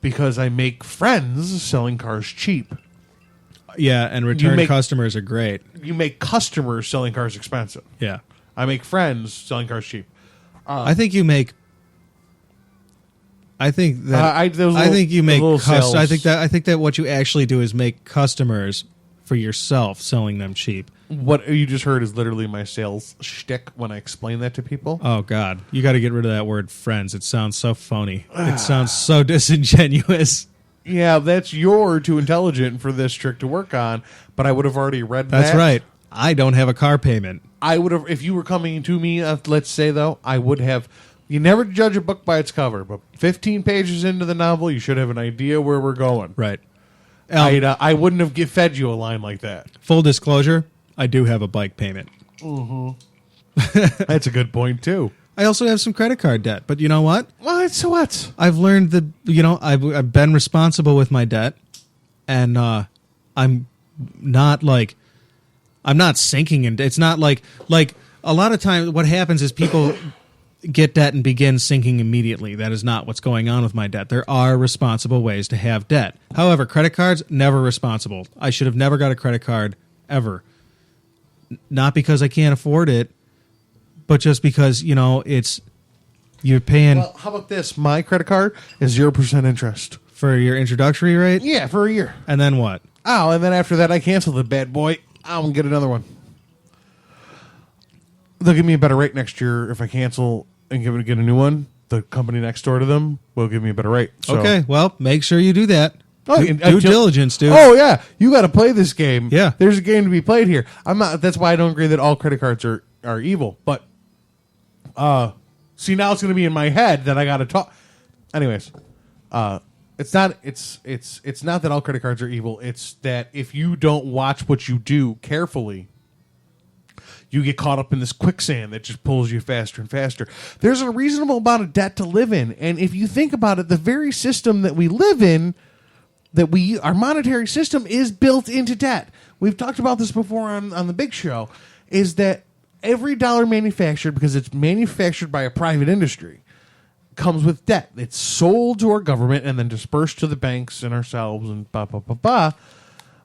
because I make friends selling cars cheap. Yeah, and return customers are great. You make customers selling cars expensive. Yeah. I make friends selling cars cheap. I think you make. I think that I think that what you actually do is make customers for yourself, selling them cheap. What you just heard is literally my sales shtick when I explain that to people. Oh God, you got to get rid of that word "friends." It sounds so phony. It sounds so disingenuous. Yeah, you're too intelligent for this trick to work on. But I would have already read that. That's right. I don't have a car payment. I would have, if you were coming to me, let's say though, I would have You never judge a book by its cover, but 15 pages into the novel, you should have an idea where we're going. Right. I wouldn't have fed you a line like that. Full disclosure, I do have a bike payment. That's a good point, too. I also have some credit card debt, but you know what? What? So what? I've learned that, I've been responsible with my debt, and I'm not sinking in. It's not like a lot of times what happens is people get debt and begin sinking immediately. That is not what's going on with my debt. There are responsible ways to have debt. However, credit cards, never responsible. I should have never got a credit card ever. Not because I can't afford it, but just because, you're paying. Well, how about this? My credit card is 0% interest. For your introductory rate? Yeah, for a year. And then what? Oh, and then after that, I cancel the bad boy. I'm going to get another one. They'll give me a better rate next year if I cancel and get a new one. The company next door to them will give me a better rate. So. Okay, well, make sure you do that. Oh, due diligence, dude. Oh, yeah. You got to play this game. Yeah. There's a game to be played here. That's why I don't agree that all credit cards are evil. But, see, now it's going to be in my head that I got to talk. Anyways, it's not that all credit cards are evil. It's that if you don't watch what you do carefully, you get caught up in this quicksand that just pulls you faster and faster. There's a reasonable amount of debt to live in. And if you think about it, the very system that we live in, our monetary system is built into debt. We've talked about this before on the big show, is that every dollar manufactured, because it's manufactured by a private industry, comes with debt. It's sold to our government and then dispersed to the banks and ourselves and blah, blah, blah, blah.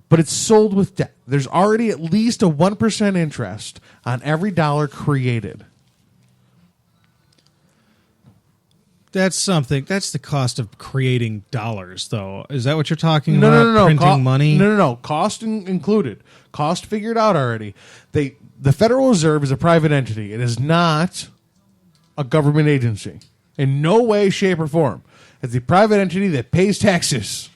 But it's sold with debt. There's already at least a 1% interest on every dollar created. That's something. That's the cost of creating dollars, though. Is that what you're talking about? No. Printing money? No. Cost included. Cost figured out already. The Federal Reserve is a private entity. It is not a government agency. In no way, shape, or form. It's a private entity that pays taxes.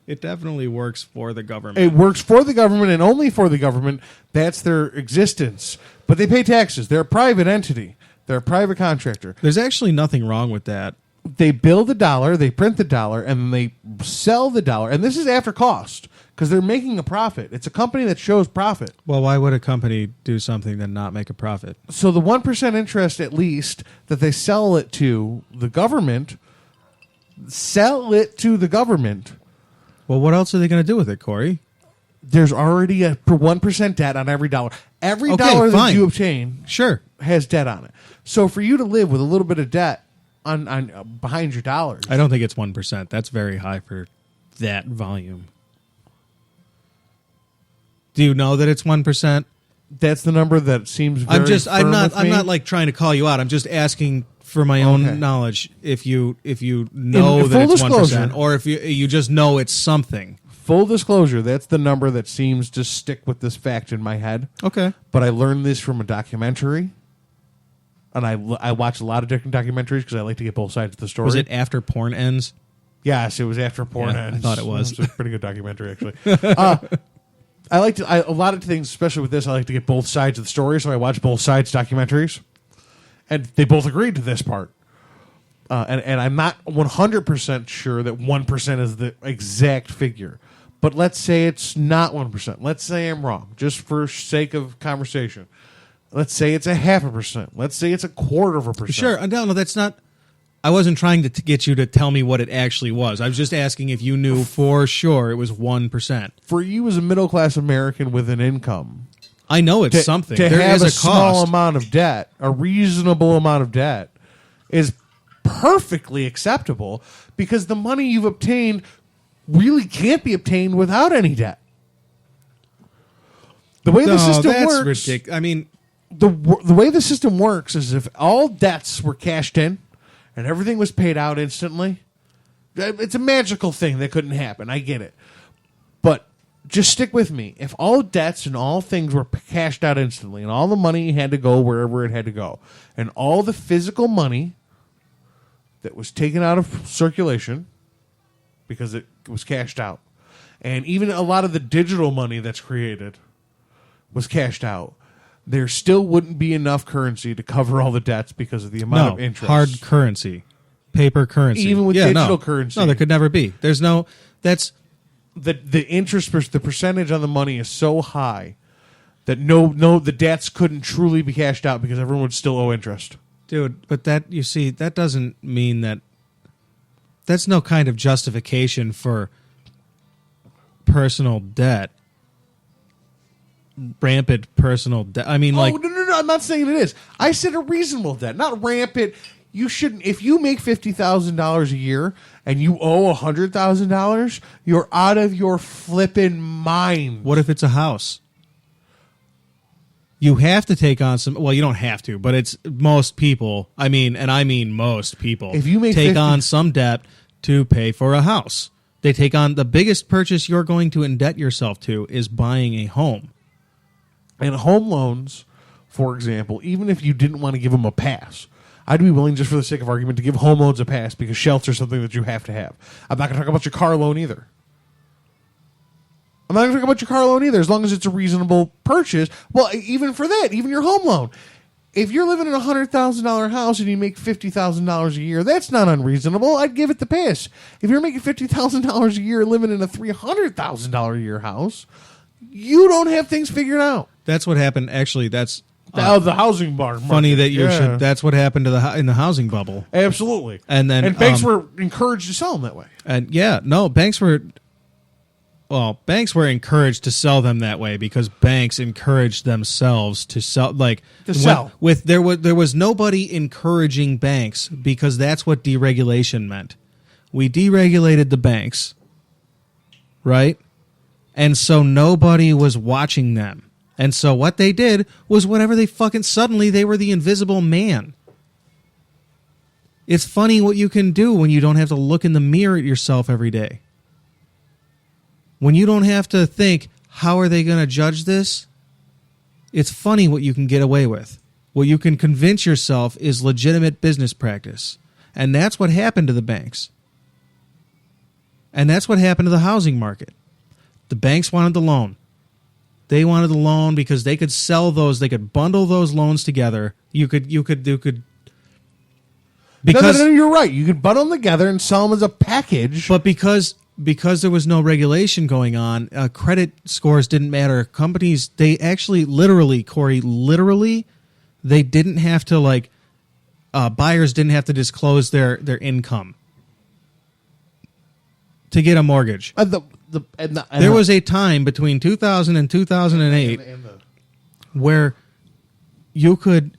It definitely works for the government. It works for the government and only for the government. That's their existence. But they pay taxes. They're a private entity. They're a private contractor. There's actually nothing wrong with that. They build the dollar, they print the dollar, and then they sell the dollar. And this is after cost because they're making a profit. It's a company that shows profit. Well, why would a company do something and not make a profit? So the 1% interest, at least, that they sell it to the government, Well, what else are they going to do with it, Corey? There's already a 1% debt on every dollar. Every dollar that you obtain has debt on it. So for you to live with a little bit of debt on behind your dollars. I don't think it's 1%. That's very high for that volume. Do you know that it's 1%? That's the number that seems very I'm not like trying to call you out. I'm just asking for my own knowledge if you know that it's 1% or if you just know it's something. Full disclosure, that's the number that seems to stick with this fact in my head. Okay. But I learned this from a documentary. And I watch a lot of different documentaries because I like to get both sides of the story. Was it after porn ends? Yes, it was after porn ends. I thought it was. It was a pretty good documentary, actually. I like to a lot of things, especially with this. I like to get both sides of the story, so I watch both sides documentaries, and they both agreed to this part. And I'm not 100% sure that 1% is the exact figure, but let's say it's not 1%. Let's say I'm wrong, just for sake of conversation. Let's say it's 0.5%. Let's say it's 0.25%. Sure. No, that's not. I wasn't trying to get you to tell me what it actually was. I was just asking if you knew for sure it was 1%. For you as a middle-class American with an income, I know it's something. To there have is a cost. small amount of debt, a reasonable amount of debt, is perfectly acceptable because the money you've obtained really can't be obtained without any debt. The way the system works, ridiculous. I mean, the way the system works is if all debts were cashed in and everything was paid out instantly, it's a magical thing that couldn't happen. I get it. But just stick with me. If all debts and all things were cashed out instantly and all the money had to go wherever it had to go and all the physical money that was taken out of circulation because it was cashed out and even a lot of the digital money that's created was cashed out, there still wouldn't be enough currency to cover all the debts because of the amount of interest. Hard currency, paper currency, even with digital currency. No, there could never be. There's no. That's the interest, the percentage on the money is so high that the debts couldn't truly be cashed out because everyone would still owe interest. Dude, but that doesn't mean that. That's no kind of justification for personal debt. Rampant personal debt. I mean, no, I'm not saying it is. I said a reasonable debt, not rampant. You shouldn't. If you make $50,000 a year and you owe $100,000, you're out of your flippin' mind. What if it's a house? You have to take on some. Well, you don't have to, but it's most people. I mean most people. If you take on some debt to pay for a house, they take on the biggest purchase you're going to indebt yourself to is buying a home. And home loans, for example, even if you didn't want to give them a pass, I'd be willing, just for the sake of argument, to give home loans a pass because shelter is something that you have to have. I'm not going to talk about your car loan either. As long as it's a reasonable purchase. Well, even for that, even your home loan. If you're living in a $100,000 house and you make $50,000 a year, that's not unreasonable. I'd give it the pass. If you're making $50,000 a year living in a $300,000 a year house, you don't have things figured out. That's what happened. Actually, that's the housing market. Funny that you should. That's what happened to in the housing bubble. Absolutely. And banks were encouraged to sell them that way. And banks were. Well, banks were encouraged to sell them that way because banks encouraged themselves to sell. There was nobody encouraging banks because that's what deregulation meant. We deregulated the banks, right? And so nobody was watching them. And so what they did was whatever suddenly they were the invisible man. It's funny what you can do when you don't have to look in the mirror at yourself every day. When you don't have to think, how are they going to judge this? It's funny what you can get away with. What you can convince yourself is legitimate business practice. And that's what happened to the banks. And that's what happened to the housing market. The banks wanted the loan. They wanted the loan because they could sell those. They could bundle those loans together. You could. Because no, you're right. You could bundle them together and sell them as a package. But because there was no regulation going on, credit scores didn't matter. Companies, they actually Corey, they didn't have to buyers didn't have to disclose their income to get a mortgage. There was a time between 2000 and 2008 where you could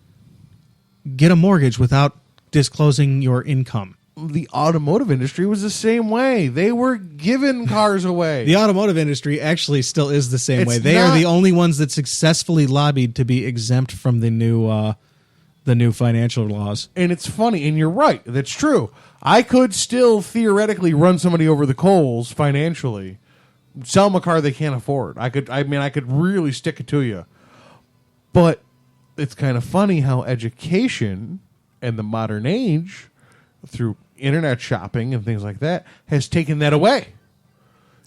get a mortgage without disclosing your income. The automotive industry was the same way. They were giving cars away. The automotive industry actually still is the same way. They are the only ones that successfully lobbied to be exempt from the new financial laws. And it's funny, and you're right. That's true. I could still theoretically run somebody over the coals financially, sell them a car they can't afford. I could really stick it to you. But it's kind of funny how education and the modern age, through internet shopping and things like that, has taken that away.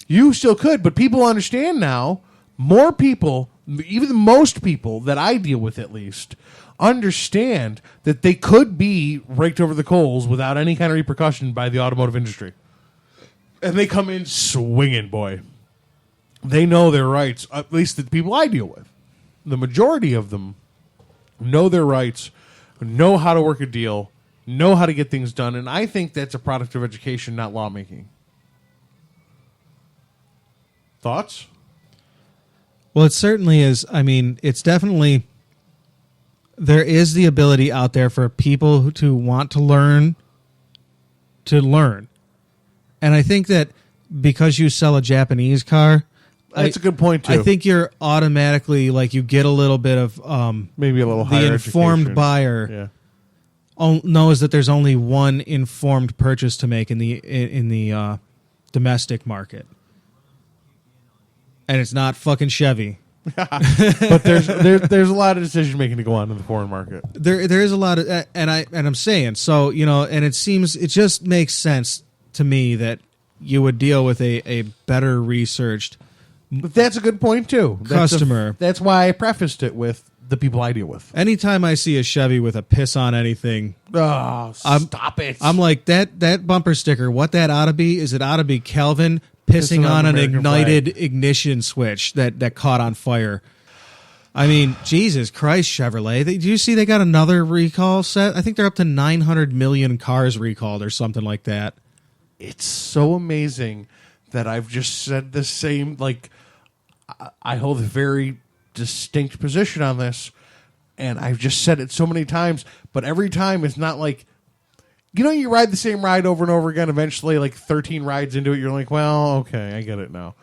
You still could, but people understand now. More people, even most people that I deal with at least, understand that they could be raked over the coals without any kind of repercussion by the automotive industry. And they come in swinging, boy. They know their rights, at least the people I deal with. The majority of them know their rights, know how to work a deal, know how to get things done, and I think that's a product of education, not lawmaking. Thoughts? Well, it certainly is. I mean, it's definitely... There is the ability out there for people to want to learn. And I think that because you sell a Japanese car... That's a good point, too. I think you're automatically, you get a little bit of... maybe a little higher the informed education. Buyer knows that there's only one informed purchase to make in the domestic market. And it's not fucking Chevy. But there's a lot of decision making to go on in the foreign market. There is a lot of, and I'm saying so, and it just makes sense to me that you would deal with a better researched. But that's a good point too. Customer. That's why I prefaced it with the people I deal with. Anytime I see a Chevy with a piss on anything, Oh, stop it. I'm like, that bumper sticker, what that ought to be is it ought to be Calvin pissing on an American ignited ignition switch that caught on fire. I mean, Jesus Christ, Chevrolet. Did you see they got another recall set? I think they're up to 900 million cars recalled or something like that. It's so amazing that I've just said the same, like, I hold a very distinct position on this, and I've just said it so many times, but every time it's not like, you know, you ride the same ride over and over again, eventually, like 13 rides into it, you're like, well, okay, I get it now.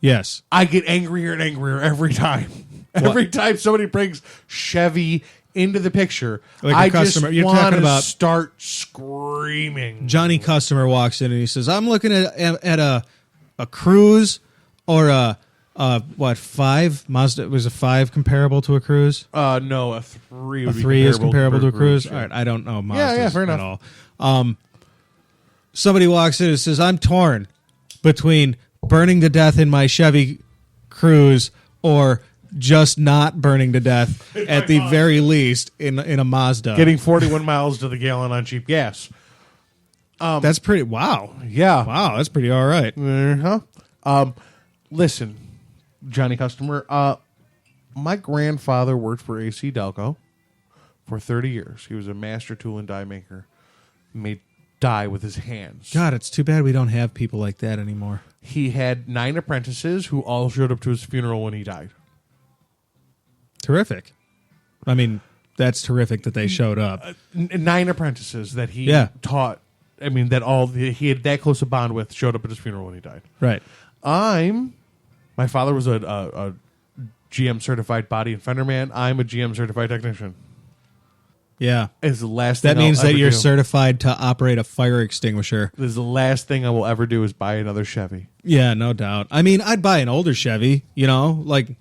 Yes. I get angrier and angrier every time. Every time somebody brings Chevy into the picture, Like I a customer, just you're want talking to about start screaming. Johnny Customer walks in and he says, I'm looking at a Cruise or a 5 Mazda. Was a 5 comparable to a Cruise? No, a 3 would A be 3 is comparable to a Cruise? yeah. All right, I don't know Mazdas Yeah, fair at enough. all. Somebody walks in and says, I'm torn between burning to death in my Chevy Cruise or just not burning to death at the very least in a Mazda. Getting 41 miles to the gallon on cheap gas. That's pretty, wow. Yeah. Wow, that's pretty all right. Uh-huh. Listen, Johnny Customer, my grandfather worked for AC Delco for 30 years. He was a master tool and die maker. Made die with his hands. God, it's too bad we don't have people like that anymore. He had 9 apprentices who all showed up to his funeral when he died. Terrific. I mean, that's terrific that they showed up. 9 apprentices that he taught. I mean, he had that close a bond with showed up at his funeral when he died. Right. My father was a GM certified body and fender man. I'm a GM certified technician. Yeah. Is the last thing That means I'll that ever you're do. certified to operate a fire extinguisher. This is the last thing I will ever do is buy another Chevy. Yeah, no doubt. I mean, I'd buy an older Chevy, you know, like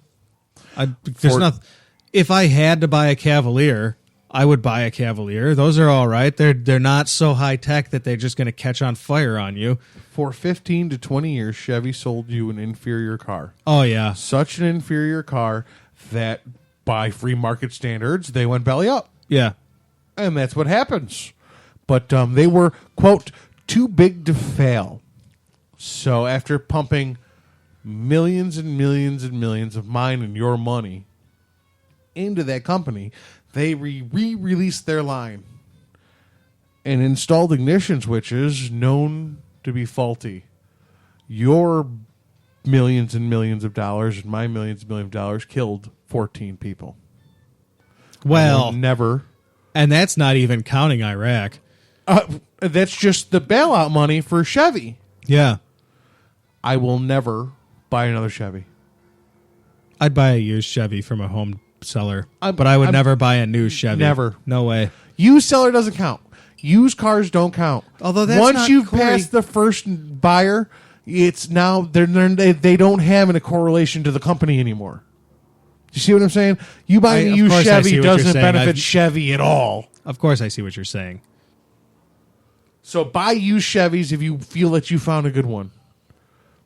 if I had to buy a Cavalier, I would buy a Cavalier. Those are all right. They're not so high tech that they're just going to catch on fire on you. For 15 to 20 years, Chevy sold you an inferior car. Oh yeah. Such an inferior car that by free market standards, they went belly up. Yeah. And that's what happens. But they were, quote, too big to fail. So after pumping millions and millions and millions of mine and your money into that company, they re-released their line and installed ignition switches known to be faulty. Your millions and millions of dollars and my millions and millions of dollars killed 14 people. Well, never. And that's not even counting Iraq. That's just the bailout money for Chevy. Yeah. I will never buy another Chevy. I'd buy a used Chevy from a home seller, but I would never buy a new Chevy. Never. No way. Used seller doesn't count. Used cars don't count. Although that's once not, you've Cory, passed the first buyer, it's now they don't have a correlation to the company anymore. You see what I'm saying? You buying a used Chevy doesn't benefit Chevy at all. Of course, I see what you're saying. So buy used Chevys if you feel that you found a good one.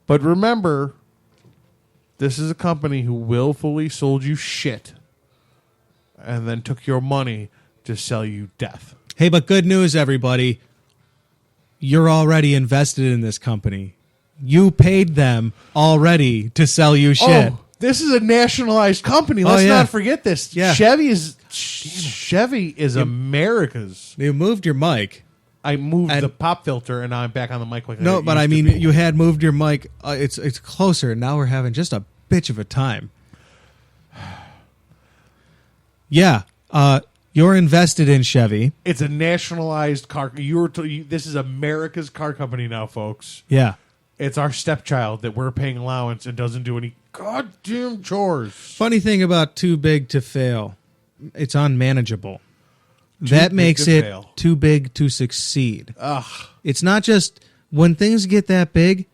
But remember, this is a company who willfully sold you shit and then took your money to sell you death. Hey, but good news, everybody. You're already invested in this company. You paid them already to sell you shit. Oh, this is a nationalized company. Let's not forget this. Yeah. Chevy is America's. You moved your mic. I moved the pop filter, and now I'm back on the mic. No, but I mean, you had moved your mic. It's closer, and now we're having just a bitch of a time. Yeah, you're invested in Chevy. It's a nationalized car. This is America's car company now, folks. Yeah. It's our stepchild that we're paying allowance and doesn't do any goddamn chores. Funny thing about too big to fail, it's unmanageable. That makes it too big to succeed. Ugh. It's not just when things get that big,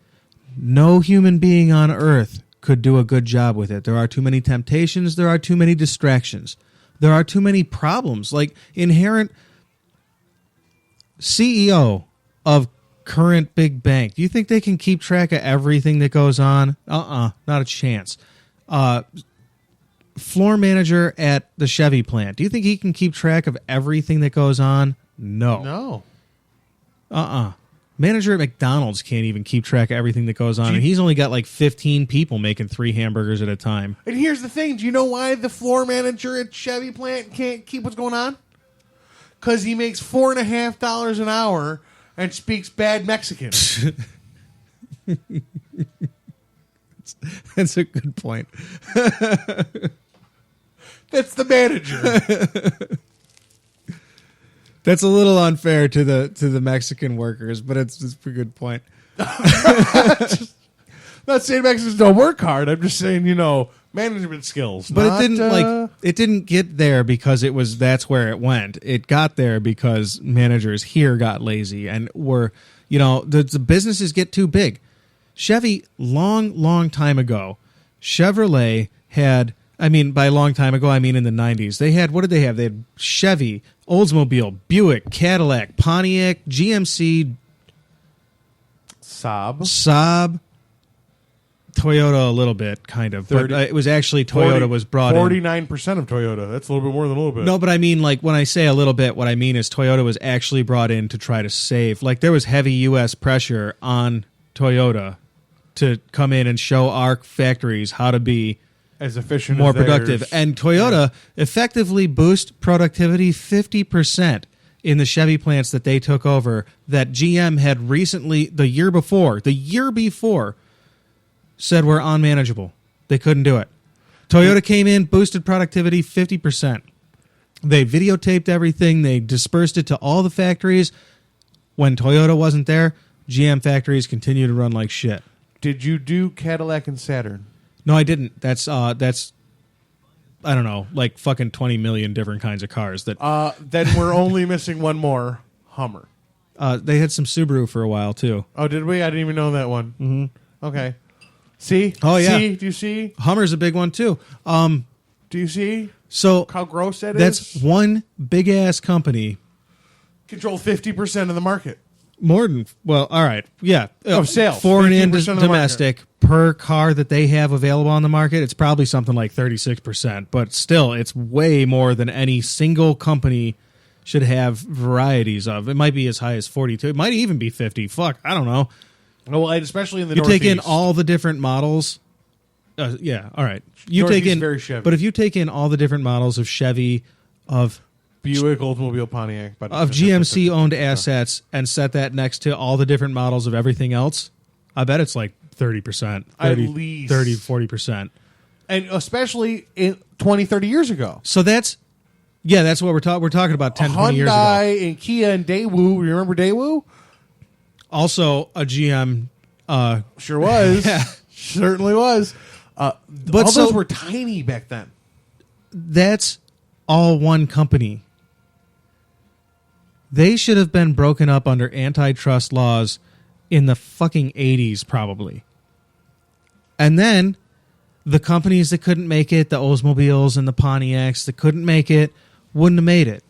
no human being on earth could do a good job with it. There are too many temptations. There are too many distractions. There are too many problems. Like inherent CEO of current big bank. Do you think they can keep track of everything that goes on? Not a chance. floor manager at the Chevy plant. Do you think he can keep track of everything that goes on? No. No. Manager at McDonald's can't even keep track of everything that goes on, and he's only got like 15 people making 3 hamburgers at a time. And here's the thing. Do you know why the floor manager at Chevy plant can't keep what's going on? Because he makes $4.50 an hour and speaks bad Mexican. That's a good point. That's the manager. That's a little unfair to the Mexican workers, but it's a good point. I'm not saying Mexicans don't work hard. I'm just saying, management skills. But it didn't get there because that's where it went. It got there because managers here got lazy and were, the businesses get too big. Chevy, long time ago, Chevrolet had, by long time ago, I mean in the 90s, they had, what did they have? They had Chevy, Oldsmobile, Buick, Cadillac, Pontiac, GMC, Saab, Toyota a little bit, kind of. 30, but it was actually Toyota was brought 49% in. 49% of Toyota. That's a little bit more than a little bit. No, but I mean, like, when I say a little bit, what I mean is Toyota was actually brought in to try to save. Like, there was heavy U.S. pressure on Toyota to come in and show our factories how to be as efficient, more as productive. theirs. And Toyota effectively boost productivity 50% in the Chevy plants that they took over that GM had recently, the year before, said were unmanageable. They couldn't do it. Toyota came in, boosted productivity 50%. They videotaped everything. They dispersed it to all the factories. When Toyota wasn't there, GM factories continued to run like shit. Did you do Cadillac and Saturn? No, I didn't. That's I don't know, like fucking 20 million different kinds of cars. Then we're only missing one more, Hummer. They had some Subaru for a while too. Oh, did we? I didn't even know that one. Mm-hmm. Okay. See? Oh yeah. See? Do you see? Hummer's a big one too. Do you see? So how gross that is? That's one big ass company. Control 50% of the market. More than, well, all right. Yeah. Of sales. Foreign and domestic per car that they have available on the market, it's probably something like 36%. But still, it's way more than any single company should have varieties of. It might be as high as 42. It might even be 50. Fuck, I don't know. Well, especially in the Northeast. You take in all the different models. Yeah, all right. You take in, very Chevy. But if you take in all the different models of Chevy, of Buick, Oldsmobile, Pontiac, of GMC owned assets, and set that next to all the different models of everything else, I bet it's like 30%, at least 30, 40%. And especially 20, 30 years ago. So that's what we're talking about 10, 20 years ago. Hyundai and Kia and Daewoo. Remember Daewoo? Also a GM. Sure was. Yeah. Certainly was. But all those were tiny back then. That's all one company. They should have been broken up under antitrust laws in the fucking 80s, probably. And then the companies that couldn't make it, the Oldsmobiles and the Pontiacs that couldn't make it, wouldn't have made it.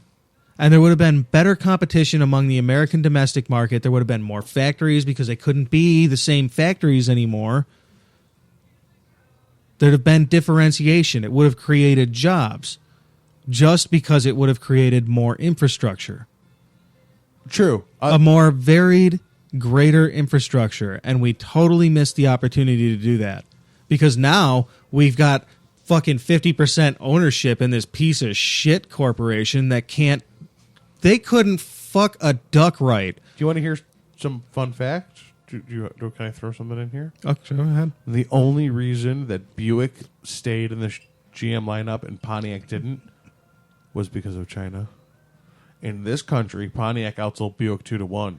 And there would have been better competition among the American domestic market. There would have been more factories because they couldn't be the same factories anymore. There'd have been differentiation. It would have created jobs just because it would have created more infrastructure. True. A more varied, greater infrastructure. And we totally missed the opportunity to do that. Because now we've got fucking 50% ownership in this piece of shit corporation that they couldn't fuck a duck right. Do you want to hear some fun facts? Can I throw something in here? Oh, go ahead. The only reason that Buick stayed in the GM lineup and Pontiac didn't was because of China. In this country, Pontiac outsold Buick 2-1.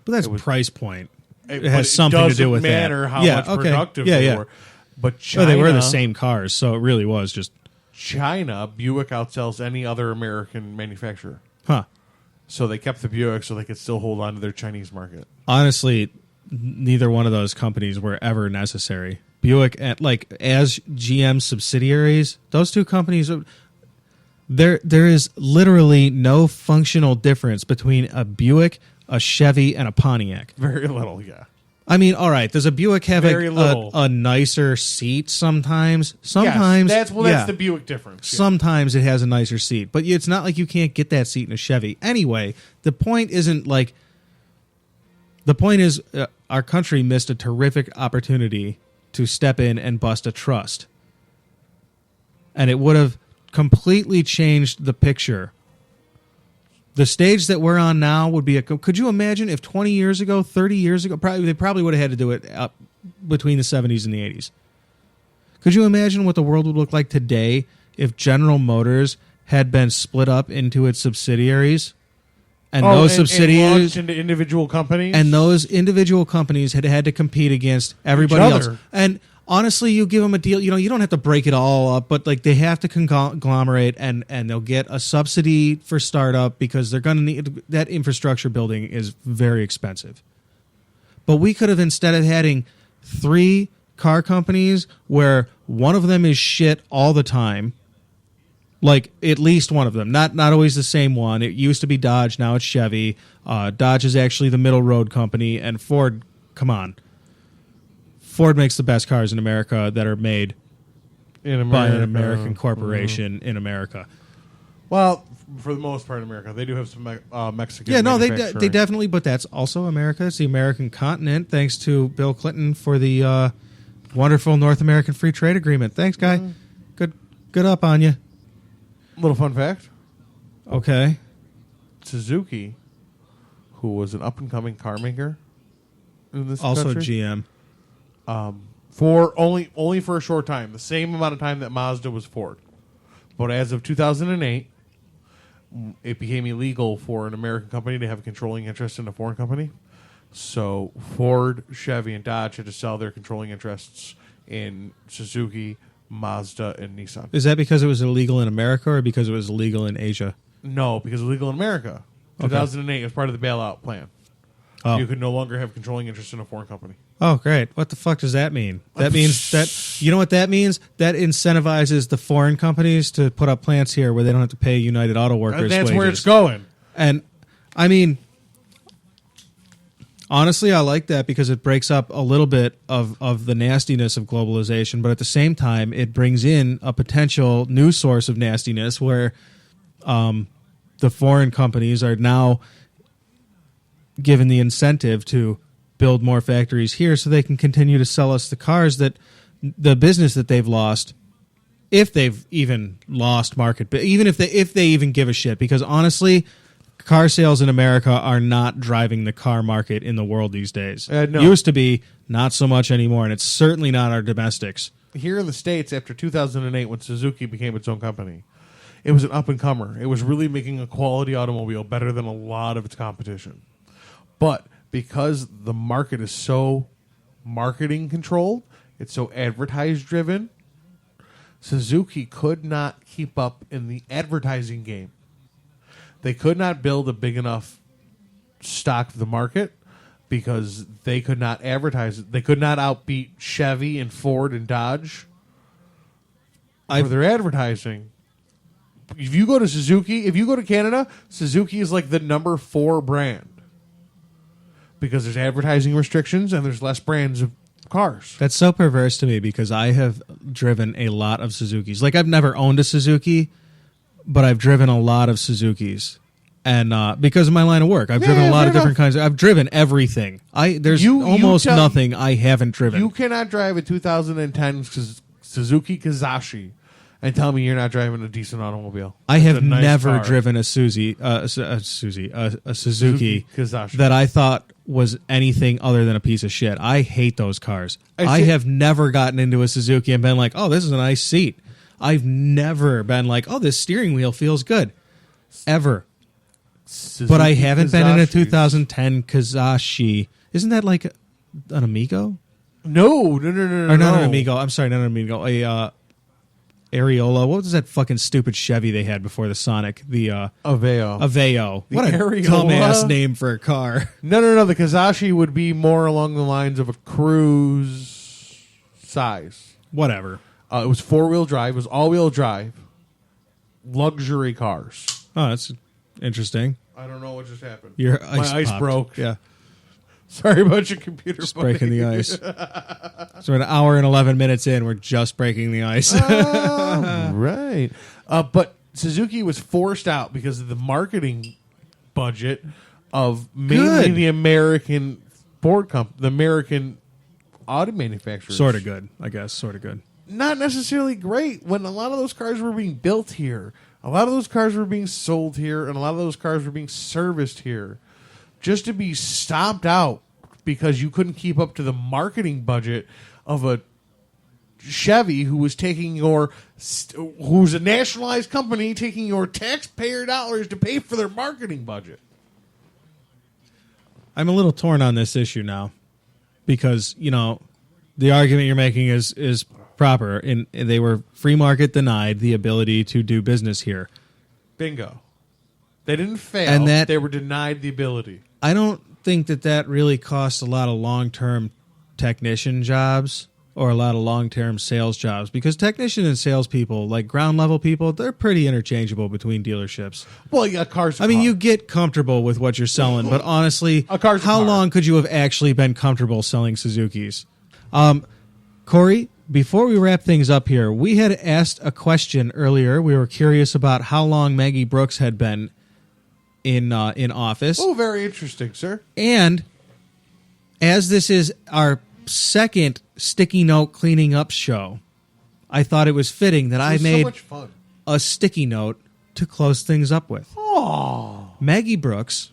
But that's price point. It has something to do with that. It doesn't matter how much productive they were. But China, they were the same cars, so it really was just... China, Buick outsells any other American manufacturer. Huh. So they kept the Buick so they could still hold on to their Chinese market. Honestly, neither one of those companies were ever necessary. Buick, as GM subsidiaries, those two companies... There is literally no functional difference between a Buick, a Chevy, and a Pontiac. Very little, yeah. I mean, all right. Does a Buick have Very little. a nicer seat sometimes? Sometimes. Yes, that's the Buick difference. Yeah. Sometimes it has a nicer seat, but it's not like you can't get that seat in a Chevy. Anyway, the point isn't like. The point is, our country missed a terrific opportunity to step in and bust a trust, and it would have completely changed the picture. The stage that we're on now would be could you imagine if 20 years ago, 30 years ago, they probably would have had to do it up between the 70s and the 80s. Could you imagine what the world would look like today if General Motors had been split up into its subsidiaries? And subsidiaries and launched into individual companies? And those individual companies had to compete against everybody else. And honestly, you give them a deal, you don't have to break it all up, but like they have to conglomerate and they'll get a subsidy for startup because they're going to need that infrastructure building is very expensive. But we could have, instead of having 3 car companies where one of them is shit all the time, like at least one of them, not always the same one. It used to be Dodge, now it's Chevy. Dodge is actually the middle road company, and Ford, come on. Ford makes the best cars in America that are made by an American corporation in America. Well, for the most part in America. They do have some Mexican they definitely, but that's also America. It's the American continent, thanks to Bill Clinton for the wonderful North American Free Trade Agreement. Thanks, guy. Good up on you. Little fun fact. Okay. Suzuki, who was an up-and-coming car maker in this also country. GM. For only for a short time, the same amount of time that Mazda was Ford. But as of 2008, it became illegal for an American company to have a controlling interest in a foreign company. So Ford, Chevy, and Dodge had to sell their controlling interests in Suzuki, Mazda, and Nissan. Is that because it was illegal in America or because it was illegal in Asia? No, because it was illegal in America. 2008 was part of the bailout plan. Oh. You could no longer have controlling interest in a foreign company. Oh, great. What the fuck does that mean? That means that, you know what that means? That incentivizes the foreign companies to put up plants here where they don't have to pay United Auto Workers and that's wages. where it's going. And, I mean, honestly, I like that because it breaks up a little bit of the nastiness of globalization, but at the same time, it brings in a potential new source of nastiness where the foreign companies are now given the incentive to build more factories here so they can continue to sell us the cars that the business that they've lost, if they've even lost market, but even if they even give a shit, because honestly, car sales in America are not driving the car market in the world these days. No. Used to be, not so much anymore, and it's certainly not our domestics. Here in the States, after 2008, when Suzuki became its own company, it was an up-and-comer. It was really making a quality automobile better than a lot of its competition. But because the market is so marketing controlled, it's so advertised driven, Suzuki could not keep up in the advertising game. They could not build a big enough stock of the market because they could not advertise it. They could not outbeat Chevy and Ford and Dodge for their advertising. If you go to Suzuki, if you go to Canada, Suzuki is like the number 4 brand. Because there's advertising restrictions and there's less brands of cars. That's so perverse to me because I have driven a lot of Suzukis. Like, I've never owned a Suzuki, but I've driven a lot of Suzukis. And because of my line of work, I've driven a lot of different kinds. I've driven everything. There's almost nothing I haven't driven. You cannot drive a 2010 Suzuki Kizashi and tell me you're not driving a decent automobile. I have never driven a Suzuki Kizashi that I thought was anything other than a piece of shit. I hate those cars. I have never gotten into a Suzuki and been like, oh, this is a nice seat. I've never been like, oh, this steering wheel feels good. Ever. Suzuki but I haven't been in a 2010 Kizashi. Isn't that like an Amigo? No. Or not an Amigo. I'm sorry, not an Amigo. Areola. What was that fucking stupid Chevy they had before the Sonic? The Aveo. What a dumbass name for a car. No. The Kizashi would be more along the lines of a cruise size. Whatever. It was 4-wheel drive. It was all-wheel drive. Luxury cars. Oh, that's interesting. I don't know what just happened. Your My ice popped. broke. Yeah. Sorry about your computer. Just breaking the ice. So we're an hour and 11 minutes in. We're just breaking the ice. Right. But Suzuki was forced out because of the marketing budget of mainly the American the American auto manufacturers. Sort of good, I guess. Sort of good. Not necessarily great when a lot of those cars were being built here. A lot of those cars were being sold here, and a lot of those cars were being serviced here. Just to be stomped out because you couldn't keep up to the marketing budget of a Chevy who's a nationalized company taking your taxpayer dollars to pay for their marketing budget. I'm a little torn on this issue now because, the argument you're making is proper. And they were free market denied the ability to do business here. Bingo. They didn't fail. And they were denied the ability. I don't think that really costs a lot of long-term technician jobs or a lot of long-term sales jobs because technician and salespeople, like ground-level people, they're pretty interchangeable between dealerships. Well, yeah, cars. You get comfortable with what you're selling, but honestly, how long could you have actually been comfortable selling Suzukis? Cory, before we wrap things up here, we had asked a question earlier. We were curious about how long Maggie Brooks had been in office. Oh, very interesting, sir. And as this is our second sticky note cleaning up show, I thought it was fitting that I made so much fun. A sticky note to close things up with. Oh. Maggie Brooks,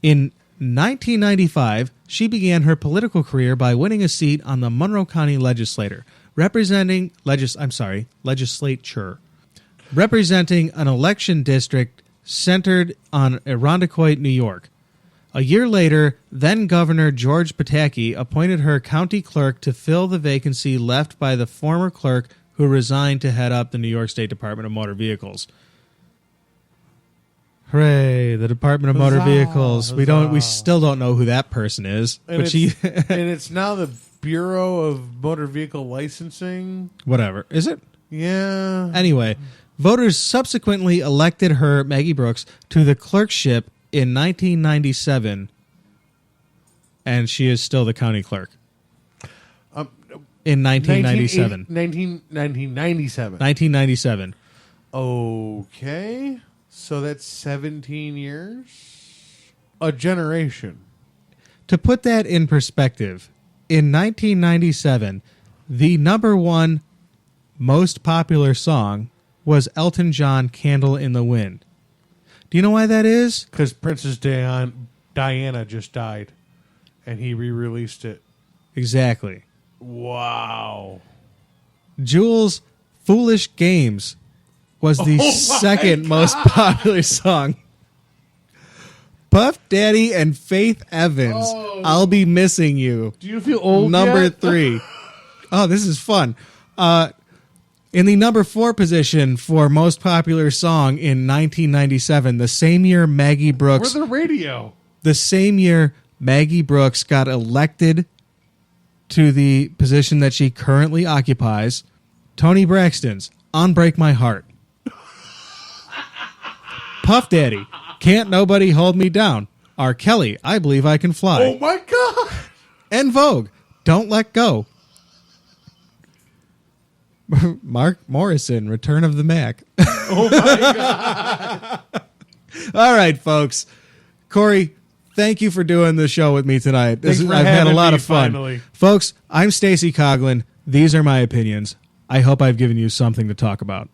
in 1995, she began her political career by winning a seat on the Monroe County Legislature, representing an election district centered on Irondequoit, New York. A year later, then-Governor George Pataki appointed her county clerk to fill the vacancy left by the former clerk who resigned to head up the New York State Department of Motor Vehicles. Hooray, the Department of Motor Vehicles. We still don't know who that person is. And it's now the Bureau of Motor Vehicle Licensing. Whatever. Is it? Yeah. Anyway, voters subsequently elected her, Maggie Brooks, to the clerkship in 1997, and she is still the county clerk. In 1997. 1997. 1997. Okay. So that's 17 years? A generation. To put that in perspective, in 1997, the number one most popular song was Elton John, Candle in the Wind. Do you know why that is? Because Princess Diana just died, and he re-released it. Exactly. Wow. Jules' Foolish Games was the second most popular song. Puff Daddy and Faith Evans, I'll Be Missing You. Do you feel old Number yet? 3. Oh, this is fun. In the number 4 position for most popular song in 1997, the same year Maggie Brooks... We're the radio. The same year Maggie Brooks got elected to the position that she currently occupies, Tony Braxton's Unbreak My Heart. Puff Daddy, Can't Nobody Hold Me Down. R. Kelly, I Believe I Can Fly. Oh my God. En Vogue, Don't Let Go. Mark Morrison, Return of the Mac. Oh my God. All right, folks. Cory, thank you for doing the show with me tonight. I've had a lot of fun. Finally. Folks, I'm Stacy Coughlin. These are my opinions. I hope I've given you something to talk about.